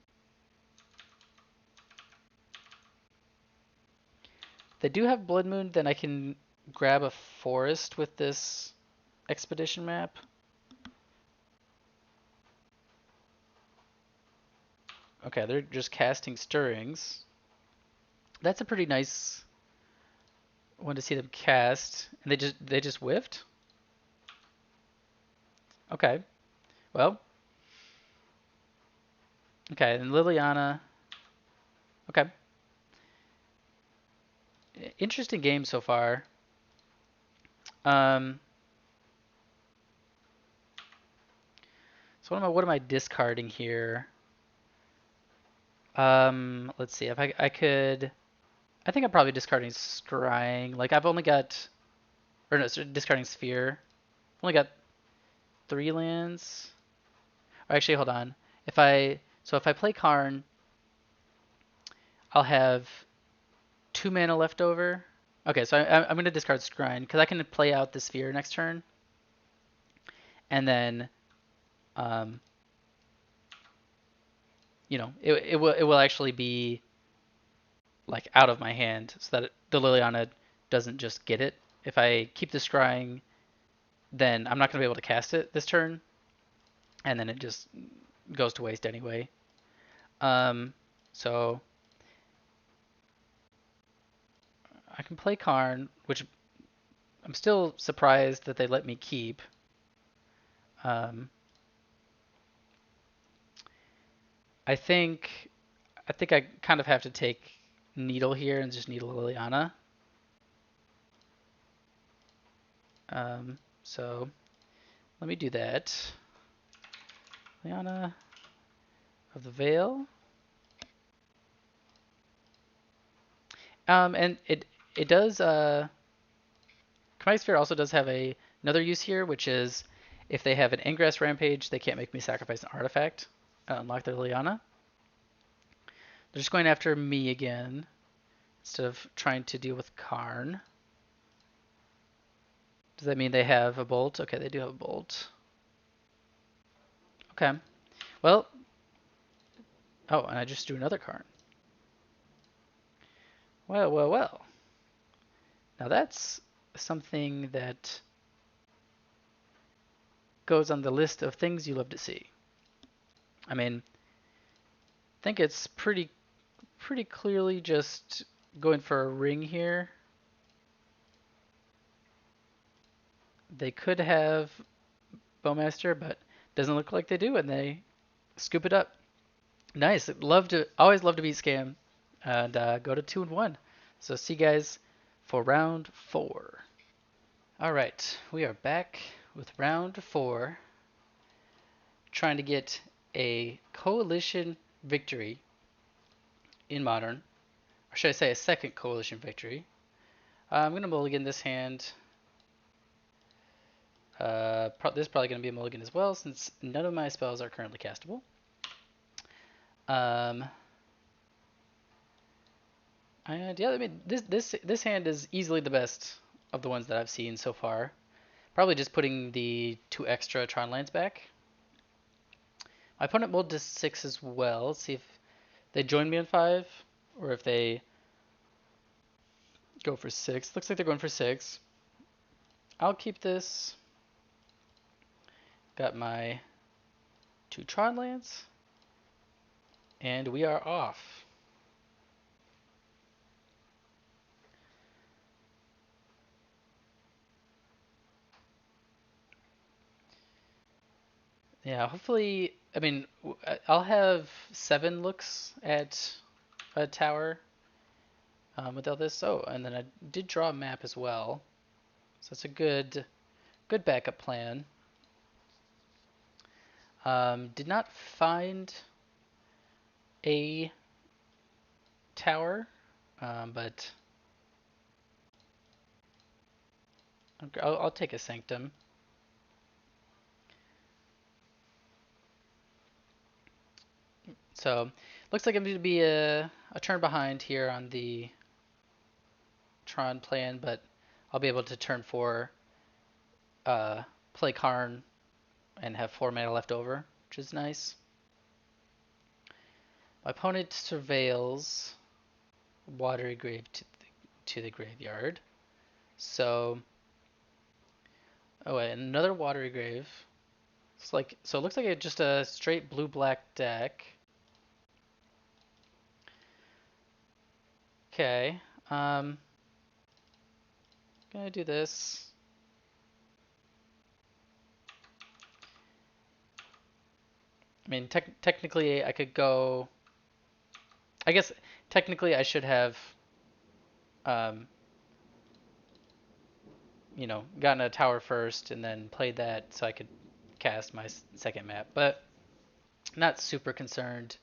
If they do have Blood Moon, then I can grab a forest with this expedition map. Okay, they're just casting Stirrings. That's a pretty nice Want to see them cast, and they just whiffed. Okay, well, okay, and Liliana. Okay, interesting game so far. Um, so what am I discarding here? Let's see if I could. I think I'm probably discarding Scrying. Like I've only got, or no, sorry, discarding Sphere. I've only got 3 lands. Or actually, hold on. If I play Karn, I'll have 2 mana left over. Okay, so I'm gonna discard Scrying because I can play out the Sphere next turn, and then um, it will actually be like out of my hand so that the Liliana doesn't just get it. If I keep the Scrying, then I'm not gonna be able to cast it this turn, and then it just goes to waste anyway. Um, so I can play Karn, which I'm still surprised that they let me keep. Um, I think I think I kind of have to take Needle here and just Needle Liliana. So let me do that. Liliana of the Veil. And it does Chromatic Sphere also does have another use here, which is if they have an Ingress Rampage, they can't make me sacrifice an artifact, unlock their Liliana. They're just going after me again instead of trying to deal with Karn. Does that mean they have a Bolt? Okay, they do have a Bolt. Okay. Well, oh, and I just drew another Karn. Well, well, well. Now that's something that goes on the list of things you love to see. I mean, I think it's pretty clearly just going for a ring here. They could have Bowmaster, but doesn't look like they do, and they scoop it up. Nice. Always love to beat Scam, and go to 2-1. So see you guys for round 4. All right, we are back with round 4, trying to get a coalition victory in Modern, or should I say a second coalition victory. I'm gonna mulligan this hand. This is probably gonna be a mulligan as well, since none of my spells are currently castable. Um, and yeah, I mean this hand is easily the best of the ones that I've seen so far. Probably just putting the 2 extra Tron lands back. My opponent mulled to 6 as well. Let's see if they join me on 5, or if they go for 6. Looks like they're going for 6. I'll keep this. Got my 2 Tron lands, and we are off. Yeah, hopefully, I mean, I'll have 7 looks at a tower with all this. Oh, and then I did draw a map as well, so it's a good backup plan. Did not find a tower, but I'll take a Sanctum. So looks like I'm going to be a turn behind here on the Tron plan, but I'll be able to turn 4, play Karn, and have 4 mana left over, which is nice. My opponent surveils Watery Grave to the graveyard. So, oh, and another Watery Grave. So it looks like just a straight blue-black deck. Okay. Gonna do this. I mean, technically I could go. I guess technically I should have, um, gotten a tower first and then played that so I could cast my second map. But not super concerned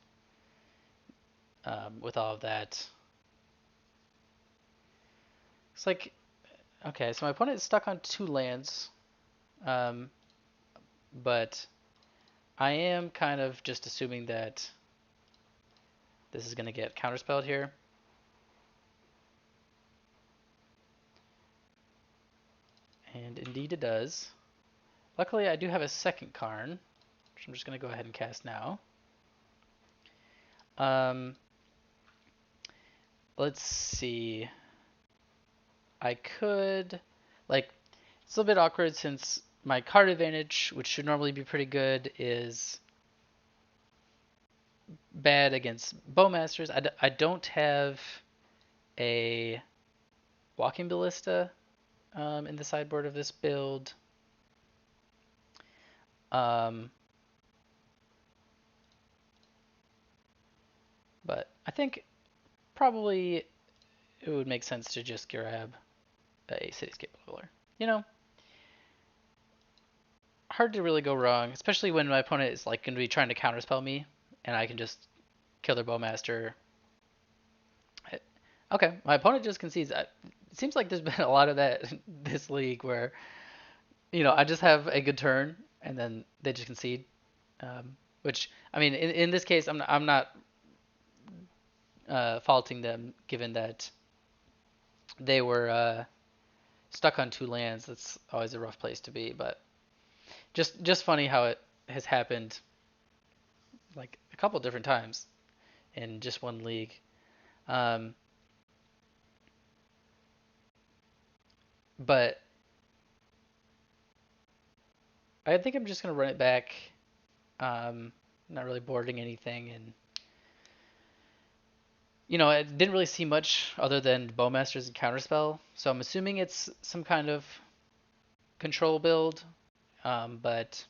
with all of that. It's like, okay, so my opponent is stuck on 2 lands, um, but I am kind of just assuming that this is going to get counterspelled here. And indeed it does. Luckily, I do have a second Karn, which I'm just going to go ahead and cast now. Um, let's see. I could, like, it's a little bit awkward since my card advantage, which should normally be pretty good, is bad against Bowmasters. I don't have a Walking Ballista in the sideboard of this build. Um, but I think probably it would make sense to just grab a Cityscape Leveler. You know, hard to really go wrong, especially when my opponent is like going to be trying to counterspell me, and I can just kill their Bowmaster. Okay, my opponent just concedes. It seems like there's been a lot of that in this league where I just have a good turn and then they just concede. Which I mean, in this case, I'm not faulting them given that they were stuck on 2 lands. That's always a rough place to be, but just funny how it has happened like a couple different times in just one league. Um, but I think I'm just gonna run it back. Not really boarding anything, and I didn't really see much other than Bowmasters and Counterspell, so I'm assuming it's some kind of control build. But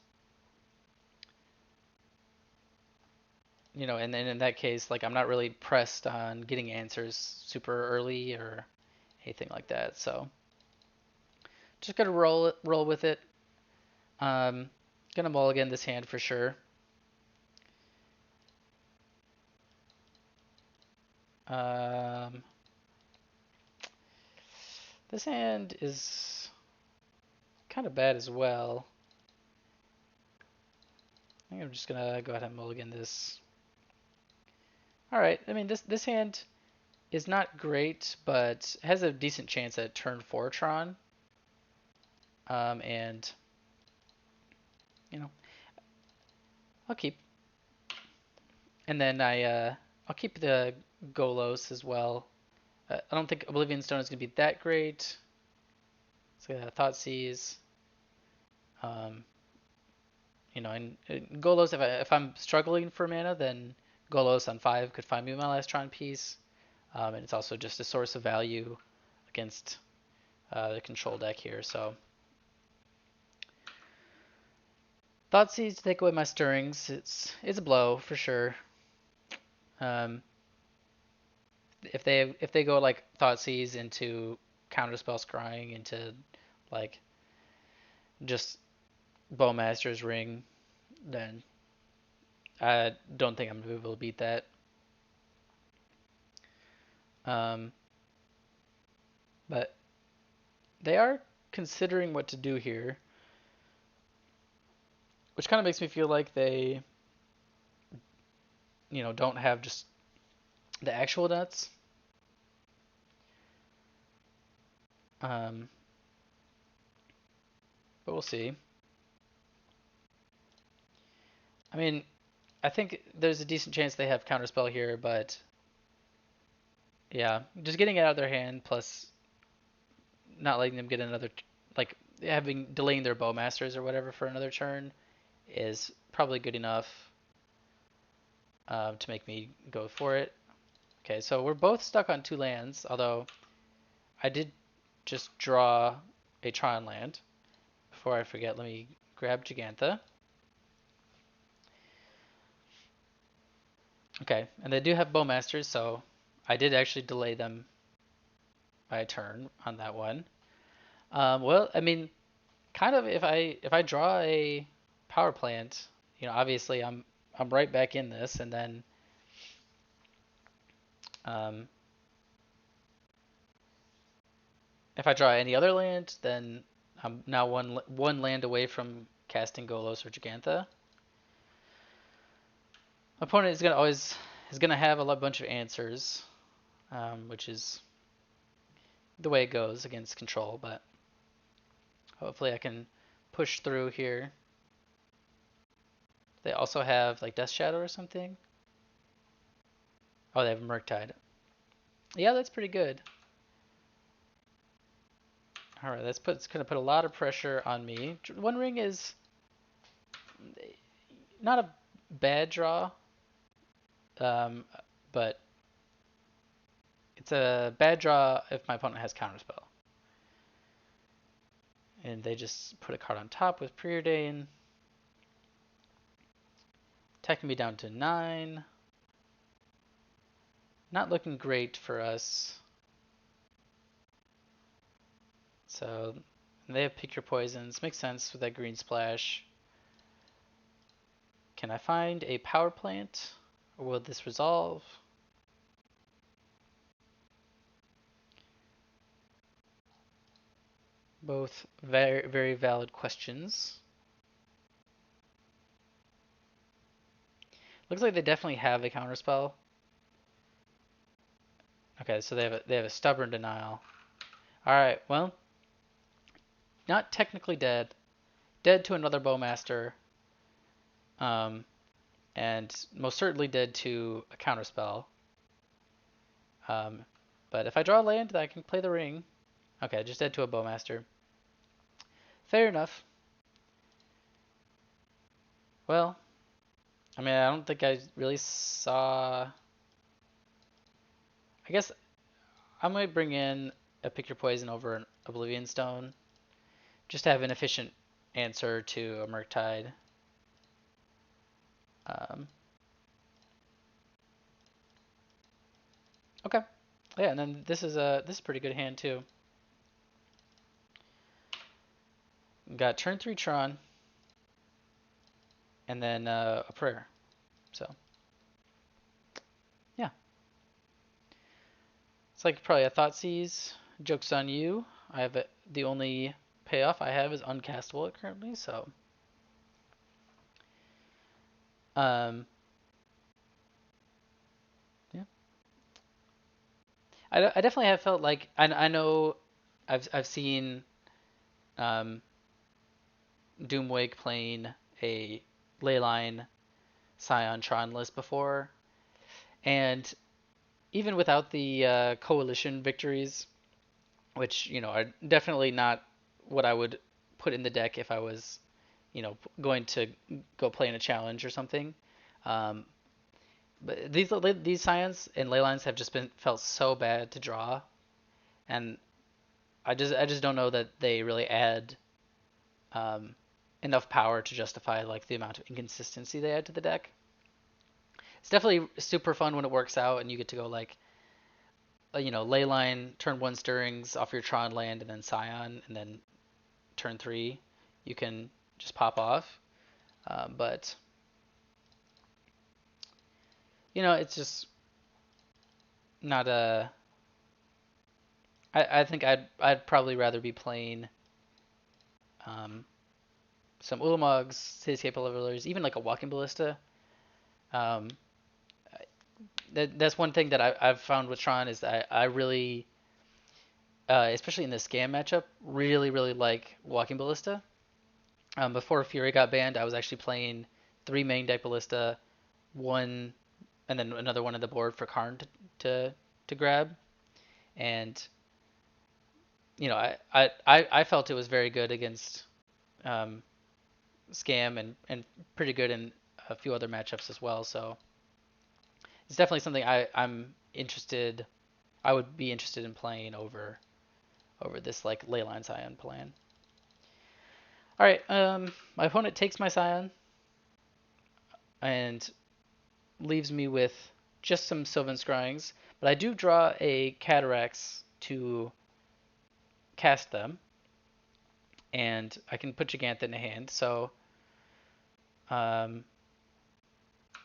and then in that case, like I'm not really pressed on getting answers super early or anything like that. So just gotta roll with it. Um, gonna mulligan this hand for sure. Um, this hand is kind of bad as well. I think I'm just gonna go ahead and mulligan this. All right. I mean, this hand is not great, but has a decent chance at turn 4 Tron. And I'll keep. And then I'll keep the Golos as well. I don't think Oblivion Stone is gonna be that great. So Thoughtseize. Um, and Golos, if I'm struggling for mana, then Golos on 5 could find me my last Tron piece. And it's also just a source of value against the control deck here. So Thoughtseize to take away my stirrings. It's a blow for sure. Um, if they go like Thoughtseize into Counterspell Scrying into like just Bowmaster's Ring, then I don't think I'm gonna be able to beat that. Um, but they are considering what to do here, which kind of makes me feel like they, don't have just the actual nuts. Um, but we'll see. I mean, I think there's a decent chance they have Counterspell here, but yeah, just getting it out of their hand plus not letting them get another, like having delaying their Bowmasters or whatever for another turn is probably good enough to make me go for it. Okay, so we're both stuck on 2 lands, although I did just draw a Tron land. Before I forget, let me grab Gigantha. Okay, and they do have Bowmasters, so I did actually delay them by a turn on that one. Well, I mean, kind of if I draw a power plant, obviously I'm right back in this, and then um, if I draw any other land, then I'm now one land away from casting Golos or Gigantha. My opponent is gonna have a bunch of answers, which is the way it goes against control, but hopefully I can push through here. They also have like Death Shadow or something. Oh, they have Murktide. Yeah, that's pretty good. All right, it's gonna put a lot of pressure on me. One Ring is not a bad draw, um, but it's a bad draw if my opponent has Counterspell. And they just put a card on top with Preordain. Attacking me down to 9. Not looking great for us. So they have Pick Your Poisons. Makes sense with that green splash. Can I find a power plant? Or will this resolve? Both very, very valid questions. Looks like they definitely have a counterspell. Okay, so they have a stubborn denial. All right, well, not technically dead. Dead to another bowmaster. Um, and most certainly dead to a counterspell. But if I draw a land, then I can play the ring. Okay, just dead to a bowmaster. Fair enough. Well, I mean, I don't think I really saw. I guess I might bring in a Pick Your Poison over an Oblivion Stone, just to have an efficient answer to a Murktide. Um, okay, yeah, and then this is a pretty good hand too. Got turn 3 Tron, and then a prayer. So yeah, it's like probably a Thoughtseize. Joke's on you. I have the only payoff I have is uncastable currently, so um, yeah. I definitely have felt like I know I've seen um, Doomwake playing a Leyline Scion Tron list before, and even without the coalition victories, which are definitely not what I would put in the deck if I was going to go play in a challenge or something. Um, but these Scions and Leylines have just been felt so bad to draw, and I just don't know that they really add um, enough power to justify like the amount of inconsistency they add to the deck. It's definitely super fun when it works out and you get to go like Leyline turn 1 Stirrings off your Tron land and then Scion, and then turn 3 you can just pop off. But it's just not a. I think I'd probably rather be playing um, some Ulamogs, Cityscape Levelers, even like a Walking Ballista. Um, that's one thing that I've found with Tron is that I really, especially in the scam matchup, really really like Walking Ballista. Before Fury got banned, I was actually playing 3 main deck Ballista, one, and then another one on the board for Karn to grab, and I felt it was very good against um, Scam and pretty good in a few other matchups as well. So it's definitely something I would be interested in playing over over this like Leyline Scion plan. All right, my opponent takes my Scion and leaves me with just some Sylvan Scryings, but I do draw a Cataracts to cast them, and I can put Gigantha in the hand. So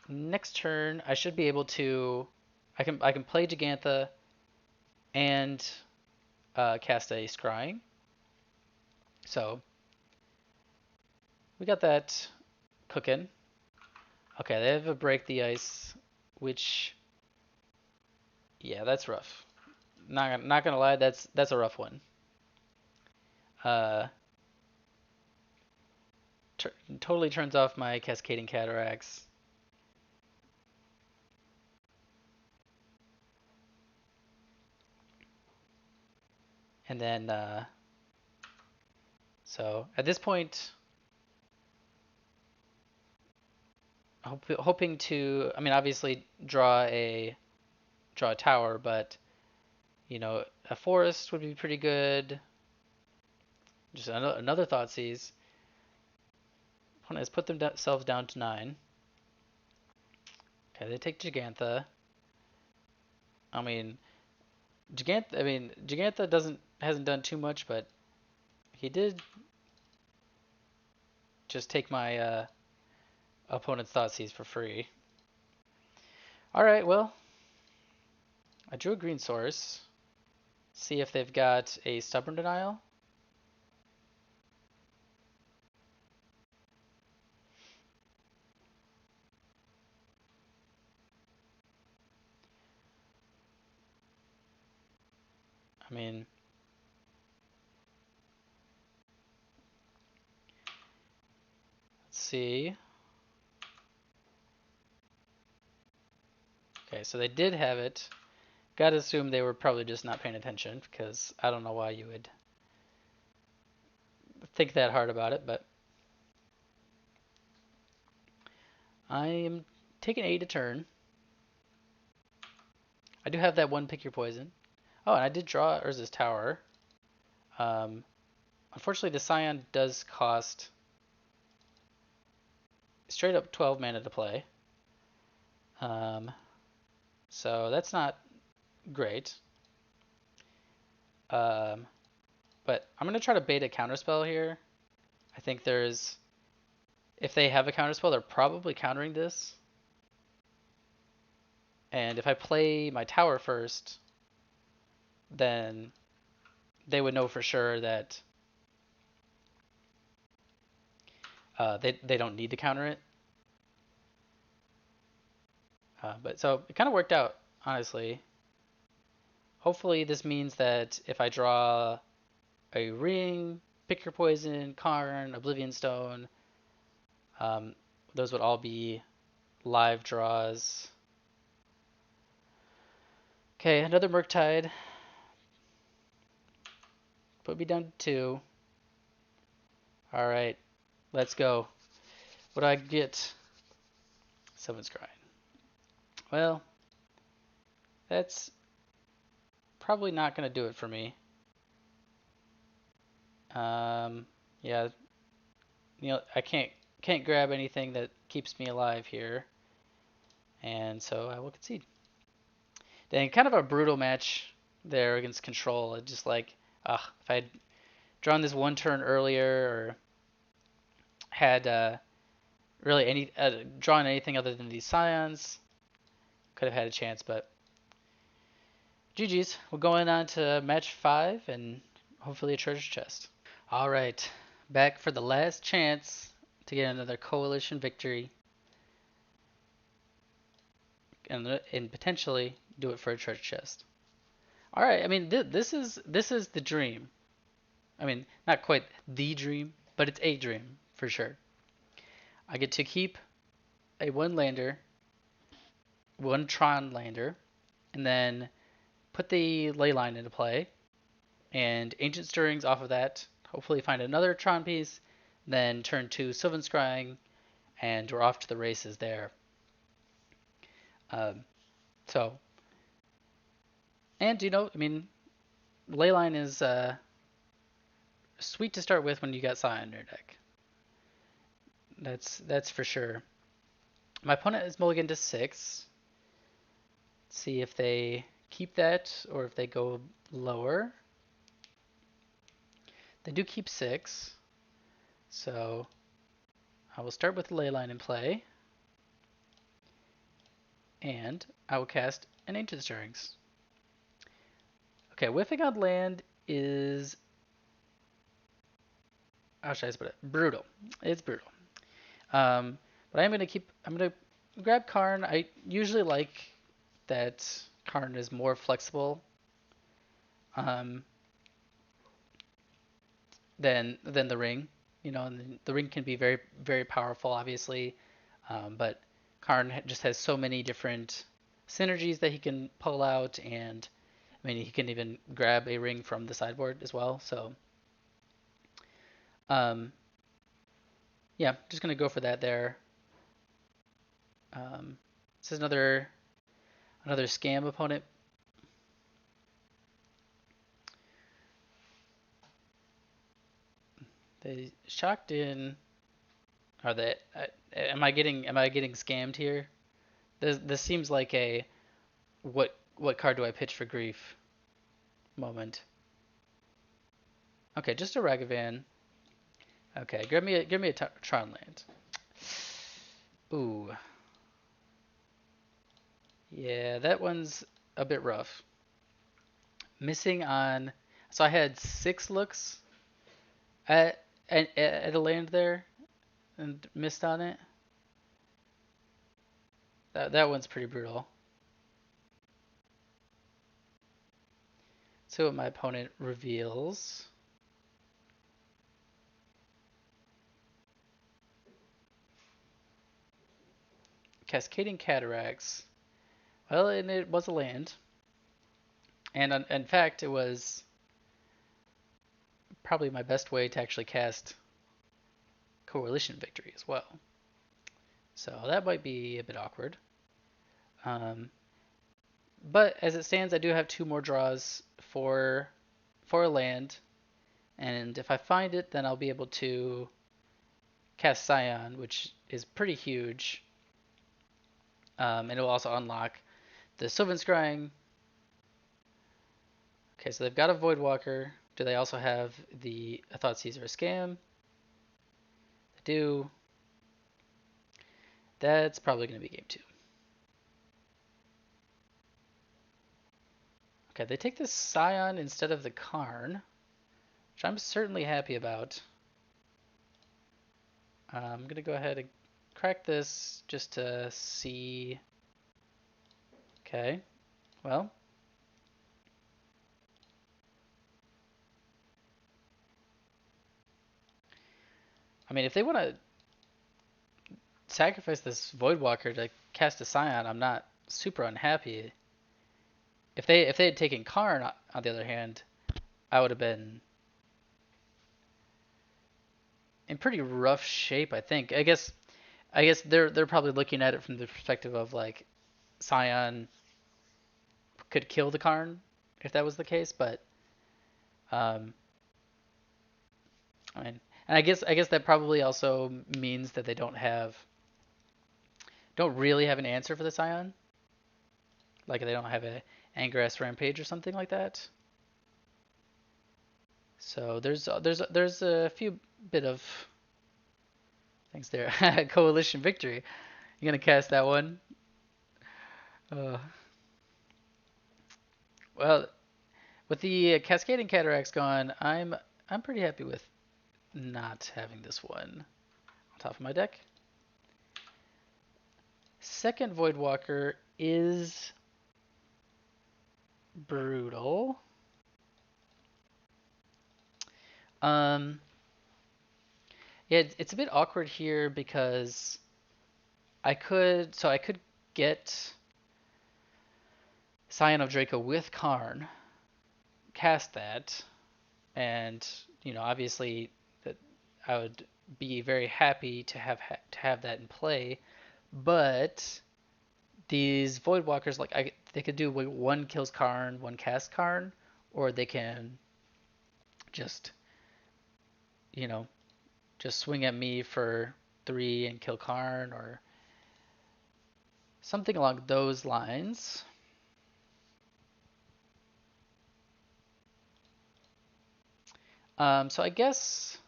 next turn I should be able to. I can play Gigantha and cast a Scrying. So we got that cooking. Okay, they have a Break the Ice, which yeah, that's rough. Not gonna lie, that's a rough one. Uh, totally turns off my Cascading Cataracts. And then, so at this point, hoping to, I mean, obviously draw a tower, but you know, a forest would be pretty good. Just another Thoughtseize. Opponent has put themselves down to 9. Okay, they take Gigantha. I mean, Gigantha hasn't done too much, but he did just take my opponent's Thoughtseize for free. All right, well, I drew a green source. See if they've got a Stubborn Denial. I mean, let's see. Okay, so they did have it. Gotta assume they were probably just not paying attention, because I don't know why you would think that hard about it, but I am taking 8 a turn. I do have that one Pick Your Poison. Oh, and I did draw Urza's Tower. Um, unfortunately, the Scion does cost straight up 12 mana to play. So that's not great. But I'm going to try to bait a counterspell here. I think if they have a counterspell, they're probably countering this. And if I play my tower first, then they would know for sure that they don't need to counter it. But so it kind of worked out, honestly. Hopefully this means that if I draw a ring, Pick Your Poison, Karn, Oblivion Stone, those would all be live draws. Okay, another Murktide. Put me down to 2. Alright, let's go. What do I get? Someone's crying. Well, that's probably not going to do it for me. Yeah, I can't grab anything that keeps me alive here, and so I will concede. Then kind of a brutal match there against Control. It just like, if I had drawn this one turn earlier or had really drawn anything other than these Scions, could have had a chance. But GG's. We're going on to match 5 and hopefully a treasure chest. All right, back for the last chance to get another coalition victory and potentially do it for a treasure chest. All right, I mean this is the dream. I mean, not quite the dream, but it's a dream for sure. I get to keep a one lander, one Tron lander, and then put the ley line into play, and Ancient Stirrings off of that. Hopefully find another Tron piece, then turn to Sylvan Scrying, and we're off to the races there. So, and I mean, Leyline is sweet to start with when you got Scion in your deck. That's for sure. My opponent is mulligan to 6. Let's see if they keep that or if they go lower. They do keep 6, so I will start with the Leyline in play, and I will cast an Ancient Stirrings. Okay, whiffing on land is, how should I put it? Brutal. It's brutal. But I'm gonna grab Karn. I usually like that Karn is more flexible um, than the ring. You know, and the ring can be very very powerful, obviously, but Karn just has so many different synergies that he can pull out, and I mean he can even grab a ring from the sideboard as well. So um, yeah, just gonna go for that there. This is another scam opponent. They shocked in. Are they? Am I getting scammed here? This seems like a what card do I pitch for grief moment. Okay, just a Ragavan. Okay, give me a Tron land. Ooh, yeah, that one's a bit rough. Missing on. So I had 6 looks at a land there and missed on it. That one's pretty brutal. So what my opponent reveals. Cascading Cataracts. Well, and it was a land. And in fact, it was probably my best way to actually cast Coalition Victory as well. So that might be a bit awkward. Um, but as it stands, I do have 2 more draws for a land, and if I find it, then I'll be able to cast Scion, which is pretty huge. And it will also unlock the Sylvan Scrying. Okay, so they've got a Voidwalker. Do they also have the I Thought Caesar a Scam? They do. That's probably going to be game 2. Okay, they take this Scion instead of the Karn, which I'm certainly happy about. I'm going to go ahead and crack this just to see. Okay, well. I mean, if they want to sacrifice this Voidwalker to cast a Scion, I'm not super unhappy. If they had taken Karn, on the other hand, I would have been in pretty rough shape, I think. I guess they're probably looking at it from the perspective of like Scion could kill the Karn if that was the case, but um, I mean, and I guess that probably also means that they don't really have an answer for the Scion, like they don't have a Angrass Rampage or something like that. So there's a few bit of things there. Coalition Victory. You gonna cast that one? Uh, well, with the Cascading Cataracts gone, I'm pretty happy with not having this one on top of my deck. Second Voidwalker is brutal. Um, yeah, it's a bit awkward here because I could get Scion of Draco with Karn, cast that, and obviously that I would be very happy to have that in play. But these Voidwalkers, like they could do one kills Karn, one casts Karn, or they can just you know, just swing at me for 3 and kill Karn or something along those lines. So I guess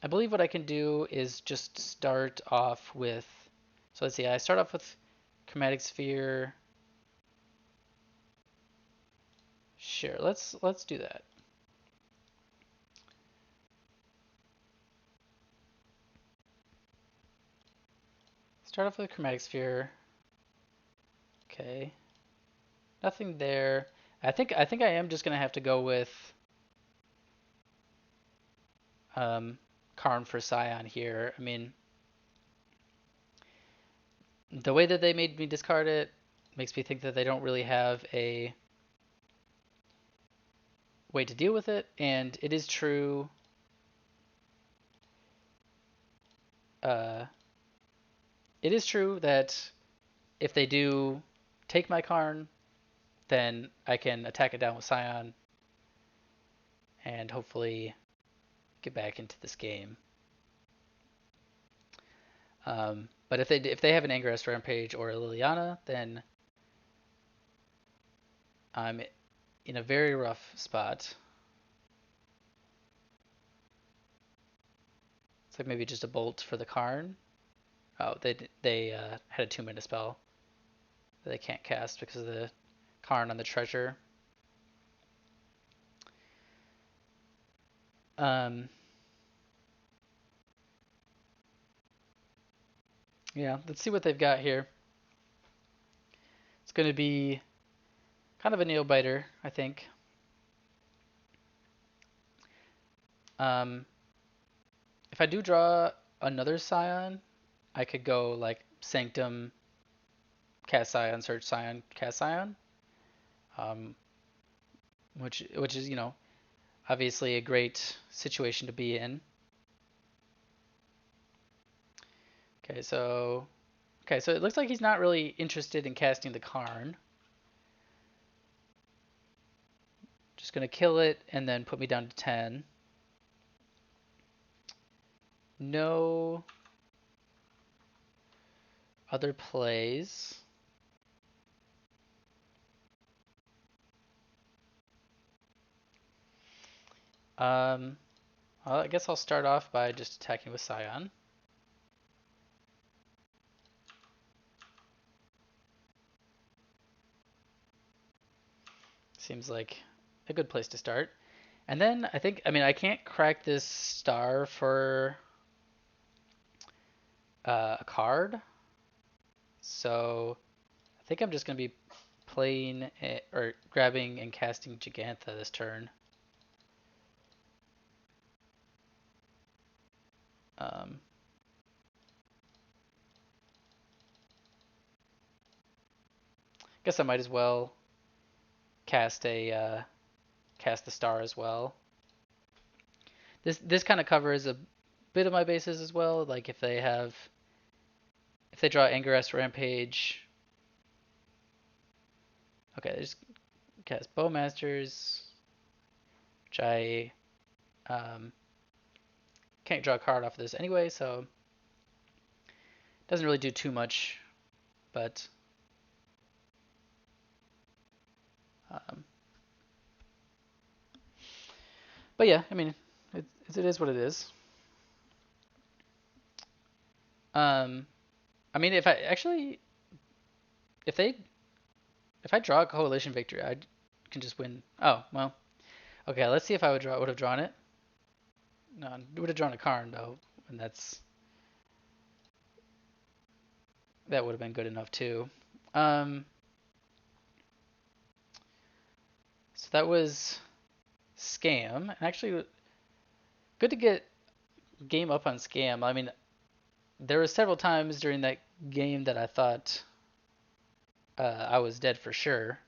I believe what I can do is just start off with. So let's see. I start off with Chromatic Sphere. Sure. Let's do that. Start off with Chromatic Sphere. Okay. Nothing there. I think I am just gonna have to go with um, Karn for Scion here. I mean, the way that they made me discard it makes me think that they don't really have a way to deal with it, and it is true. Uh, it is true that if they do take my Karn, then I can attack it down with Scion and hopefully get back into this game. But if they have an Angerest Rampage or a Liliana, then I'm in a very rough spot. It's like maybe just a bolt for the Karn. Oh, they had a 2-mana spell that they can't cast because of the Karn on the treasure. Um, yeah, let's see what they've got here. It's going to be kind of a nail biter, I think. Um, if I do draw another Scion, I could go like Sanctum, cast Scion, search Scion, cast Scion, um, which is obviously a great situation to be in. Okay, so it looks like he's not really interested in casting the Karn. Just gonna kill it and then put me down to 10. No other plays. Um, well, I guess I'll start off by just attacking with Scion. Seems like a good place to start. And then I can't crack this star for a card. So I think I'm just going to be playing or grabbing and casting Gigantha this turn. Um, guess I might as well cast the star as well. This kind of covers a bit of my bases as well. Like if they draw Angerest Rampage. Okay, they just cast Bowmasters, which I can't draw a card off of this anyway, so it doesn't really do too much. But um, but yeah, I mean, it is what it is. Um, I mean, if they if I draw a coalition victory, I can just win. Oh well, okay. Let's see if I would have drawn it. No, I would have drawn a Karn though, and that would have been good enough too. Um, so that was Scam, and actually good to get game up on Scam. I mean, there were several times during that game that I thought I was dead for sure.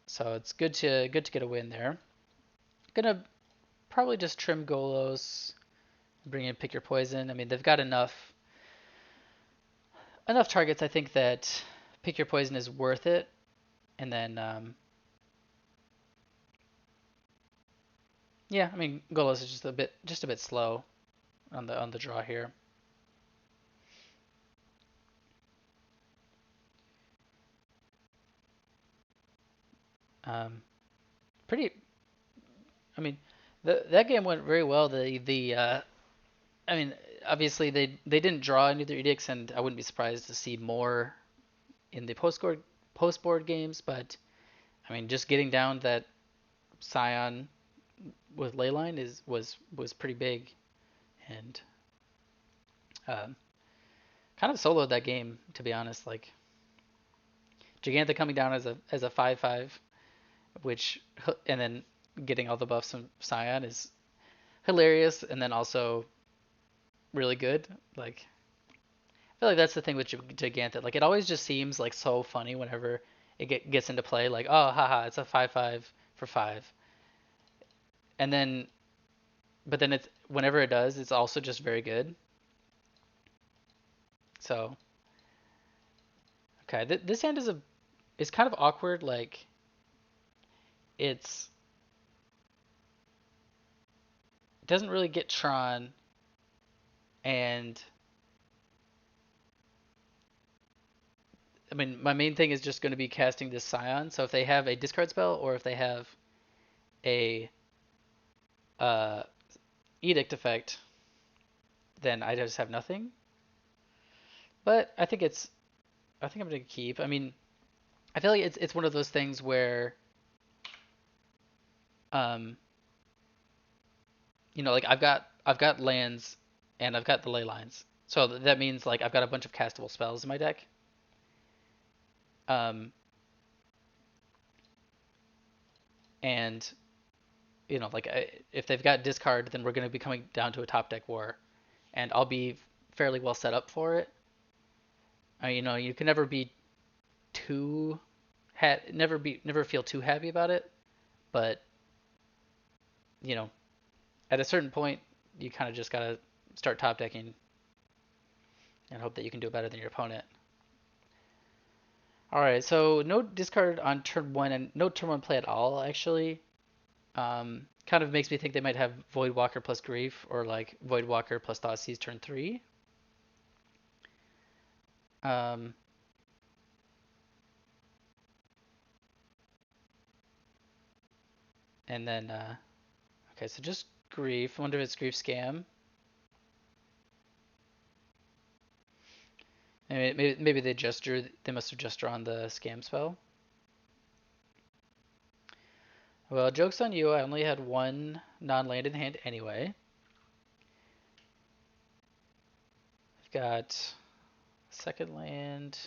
So it's good to get a win there. Gonna probably just trim Golos, bring in Pick Your Poison. I mean, they've got enough targets. I think that Pick Your Poison is worth it. And then Yeah, I mean Golos is just a bit slow on the draw here. Um, pretty. I mean, that game went very well. I mean, obviously they didn't draw any of their edicts, and I wouldn't be surprised to see more in the post board games. But I mean, just getting down that Scion with Leyline was pretty big, and um, kind of soloed that game to be honest. Like Giganta coming down as a 5/5, which and then getting all the buffs from Scion is hilarious, and then also really good. Like I feel like that's the thing with Giganta. Like it always just seems like so funny whenever gets into play. Like oh haha, it's a 5/5 for 5, and then but then it's whenever it does, it's also just very good. So okay, this hand is kind of awkward. Like it's it doesn't really get Tron, and I mean my main thing is just going to be casting this Scion. So if they have a discard spell or if they have a uh, edict effect, then I just have nothing. But I think I'm gonna keep. I mean, I feel like it's one of those things where um like I've got lands and I've got the ley lines. So that means like I've got a bunch of castable spells in my deck. Um and like if they've got discard, then we're going to be coming down to a top deck war, and I'll be fairly well set up for it. You can never be too never feel too happy about it, but you know, at a certain point, you kind of just gotta start top decking and hope that you can do better than your opponent. All right, so no discard on turn one and no turn one play at all. Actually, kind of makes me think they might have Voidwalker plus Grief or like Voidwalker plus Thoughtseize turn three. Um, and then okay, so just Grief. I wonder if it's Grief Scam. Maybe they must have just drawn the scam spell. Well, joke's on you. I only had one non-land in hand anyway. I've got second land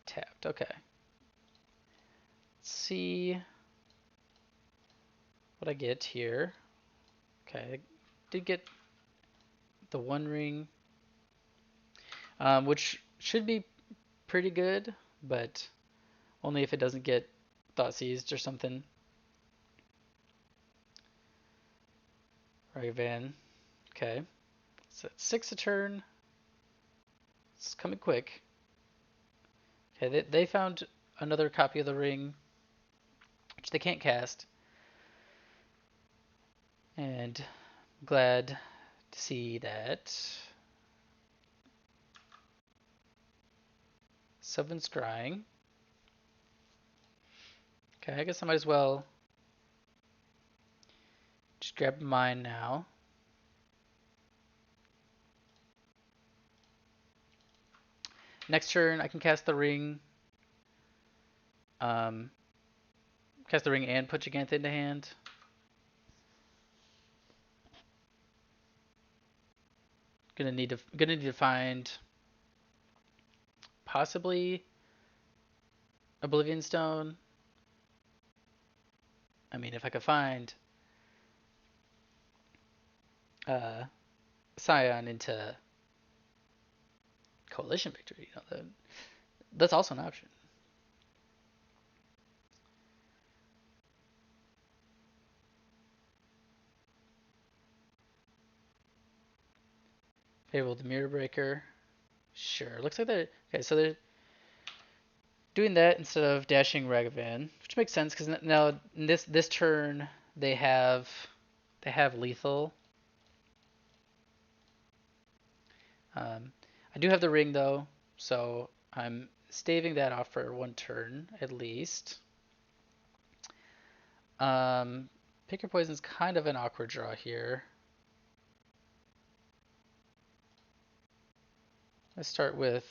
tapped. Okay. Let's see what I get here. Okay, I did get the One Ring, which should be pretty good, but only if it doesn't get Thought Seized or something. Ragavan. Okay. So it's 6 a turn. It's coming quick. Okay, they found another copy of the ring, which they can't cast. And I'm glad to see that. Seven scrying. Okay, I guess I might as well just grab mine now. Next turn, I can cast the ring. Um, cast the ring and put Giganta into hand. Gonna need to find possibly Oblivion Stone. I mean, if I could find uh, Scion into Coalition Victory, that's also an option. Fable the Mirror Breaker. Sure. Looks like they're okay. So they're doing that instead of dashing Ragavan, which makes sense because now in this turn they have they have lethal. I do have the ring though, so I'm staving that off for one turn at least. Pick your poison's kind of an awkward draw here. Let's start with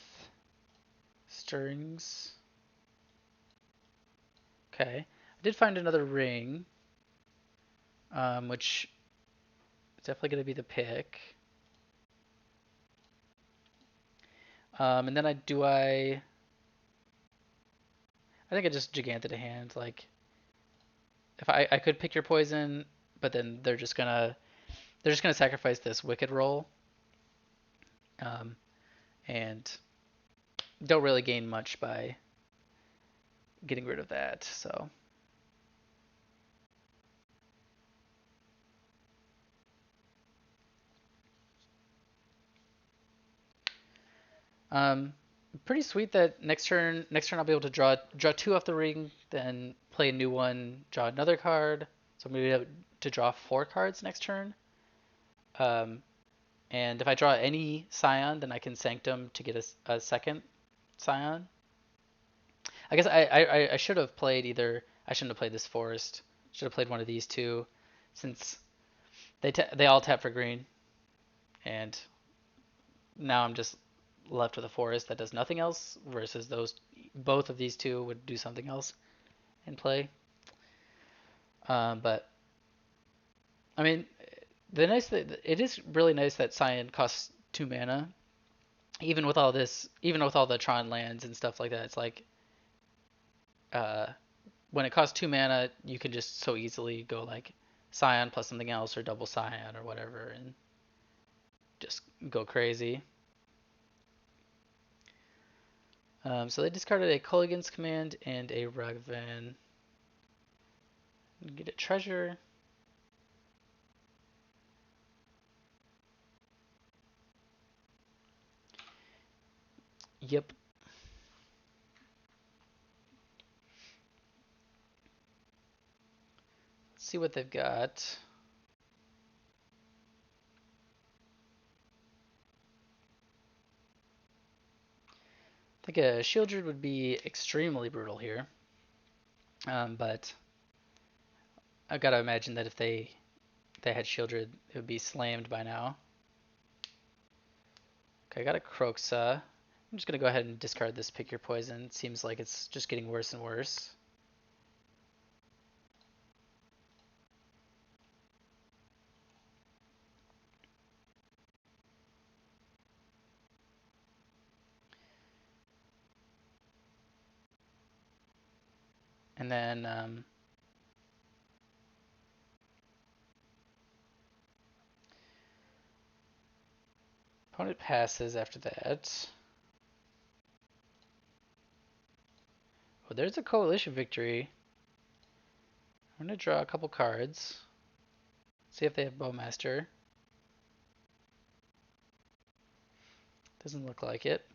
stirrings. Okay, I did find another ring, which is definitely going to be the pick. And then I think I just giganted a hand. Like if I could pick your poison, but then they're just gonna sacrifice this wicked roll, um, and don't really gain much by getting rid of that. So um, pretty sweet that next turn I'll be able to draw two off the ring, then play a new one, draw another card. So I'm gonna be able to draw four cards next turn. Um, and if I draw any Scion, then I can Sanctum to get a second Scion. I guess I should have played either. I shouldn't have played this forest. Should have played one of these two, since they all tap for green, and now I'm just left with a forest that does nothing else. Versus both of these two would do something else in play. But I mean, it is really nice that Cyan costs 2 mana, even with all the Tron lands and stuff like that. It's like uh, when it costs 2 mana, you can just so easily go like Scion plus something else or double Scion or whatever and just go crazy. So they discarded a Culligan's Command and a Ragavan. Get a treasure. Yep. Let's see what they've got. I think a Shieldred would be extremely brutal here. But I've got to imagine that if they had Shieldred, it would be slammed by now. Okay, I got a Kroxa. I'm just going to go ahead and discard this Pick Your Poison. It seems like it's just getting worse and worse. And then opponent passes after that. Oh, there's a coalition victory. I'm going to draw a couple cards. See if they have Bowmaster. Doesn't look like it.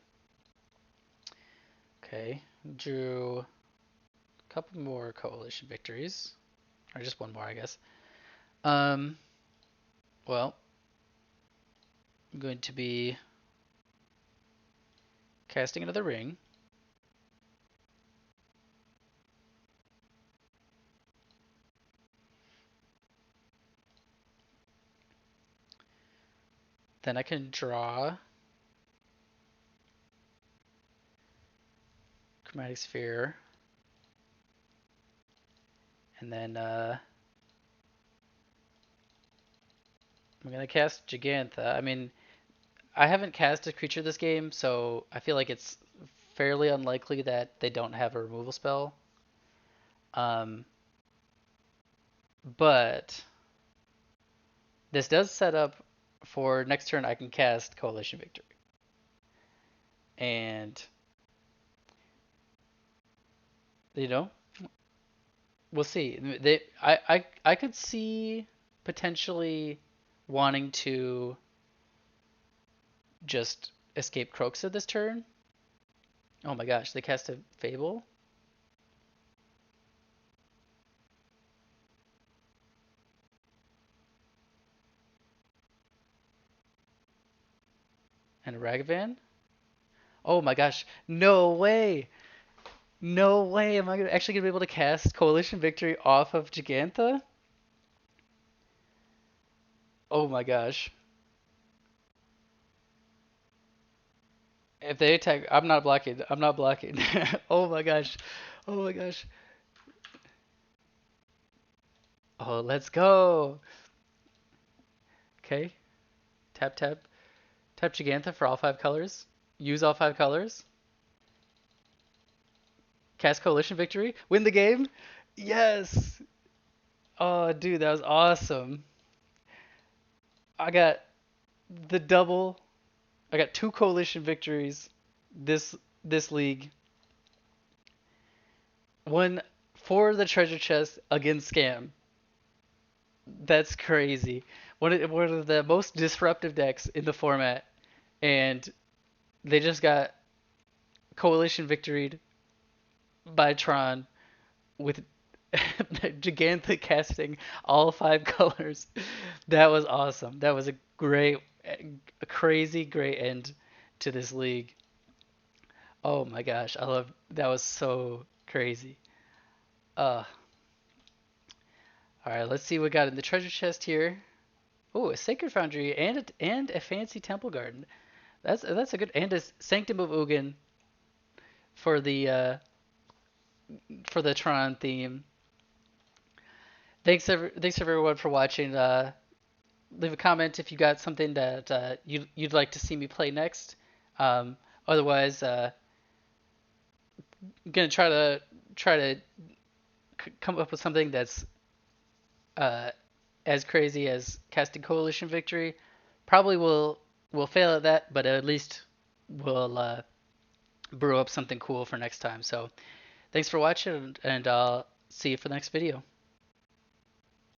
Okay, drew a couple more coalition victories. Or just one more, I guess. Well, I'm going to be casting another ring. Then I can draw Chromatic Sphere. And then I'm going to cast Gigantha. I mean, I haven't cast a creature this game, so I feel like it's fairly unlikely that they don't have a removal spell. But this does set up for next turn I can cast Coalition Victory. And, you know, we'll see. I could see potentially wanting to just escape Kroxa this turn. Oh my gosh, they cast a Fable? And a Ragavan? Oh my gosh. No way. No way. Am I actually gonna be able to cast Coalition Victory off of Gigantha? Oh my gosh. If they attack, I'm not blocking. I'm not blocking. Oh my gosh. Oh my gosh. Oh, let's go. Okay. Tap, tap. Tap Gigantha for all five colors. Use all five colors. Cast Coalition Victory. Win the game. Yes. Oh, dude, that was awesome. I got the double. I got two Coalition victories this this league. One for the treasure chest against Scam. That's crazy. One of the most disruptive decks in the format, and they just got Coalition victoried by Tron with Gigantha casting all five colors. That was awesome. That was a crazy great end to this league. Oh my gosh, I love that was so crazy. Uh, all right, let's see what we got in the treasure chest here. Oh, a Sacred Foundry and a fancy Temple Garden. That's a good and a Sanctum of Ugin for the Tron theme. Thanks everyone for watching. Leave a comment if you got something that you'd like to see me play next. Um, Otherwise, I'm gonna try to come up with something that's uh, as crazy as casting Coalition Victory. Probably will fail at that, but at least we'll brew up something cool for next time. So thanks for watching, and I'll see you for the next video.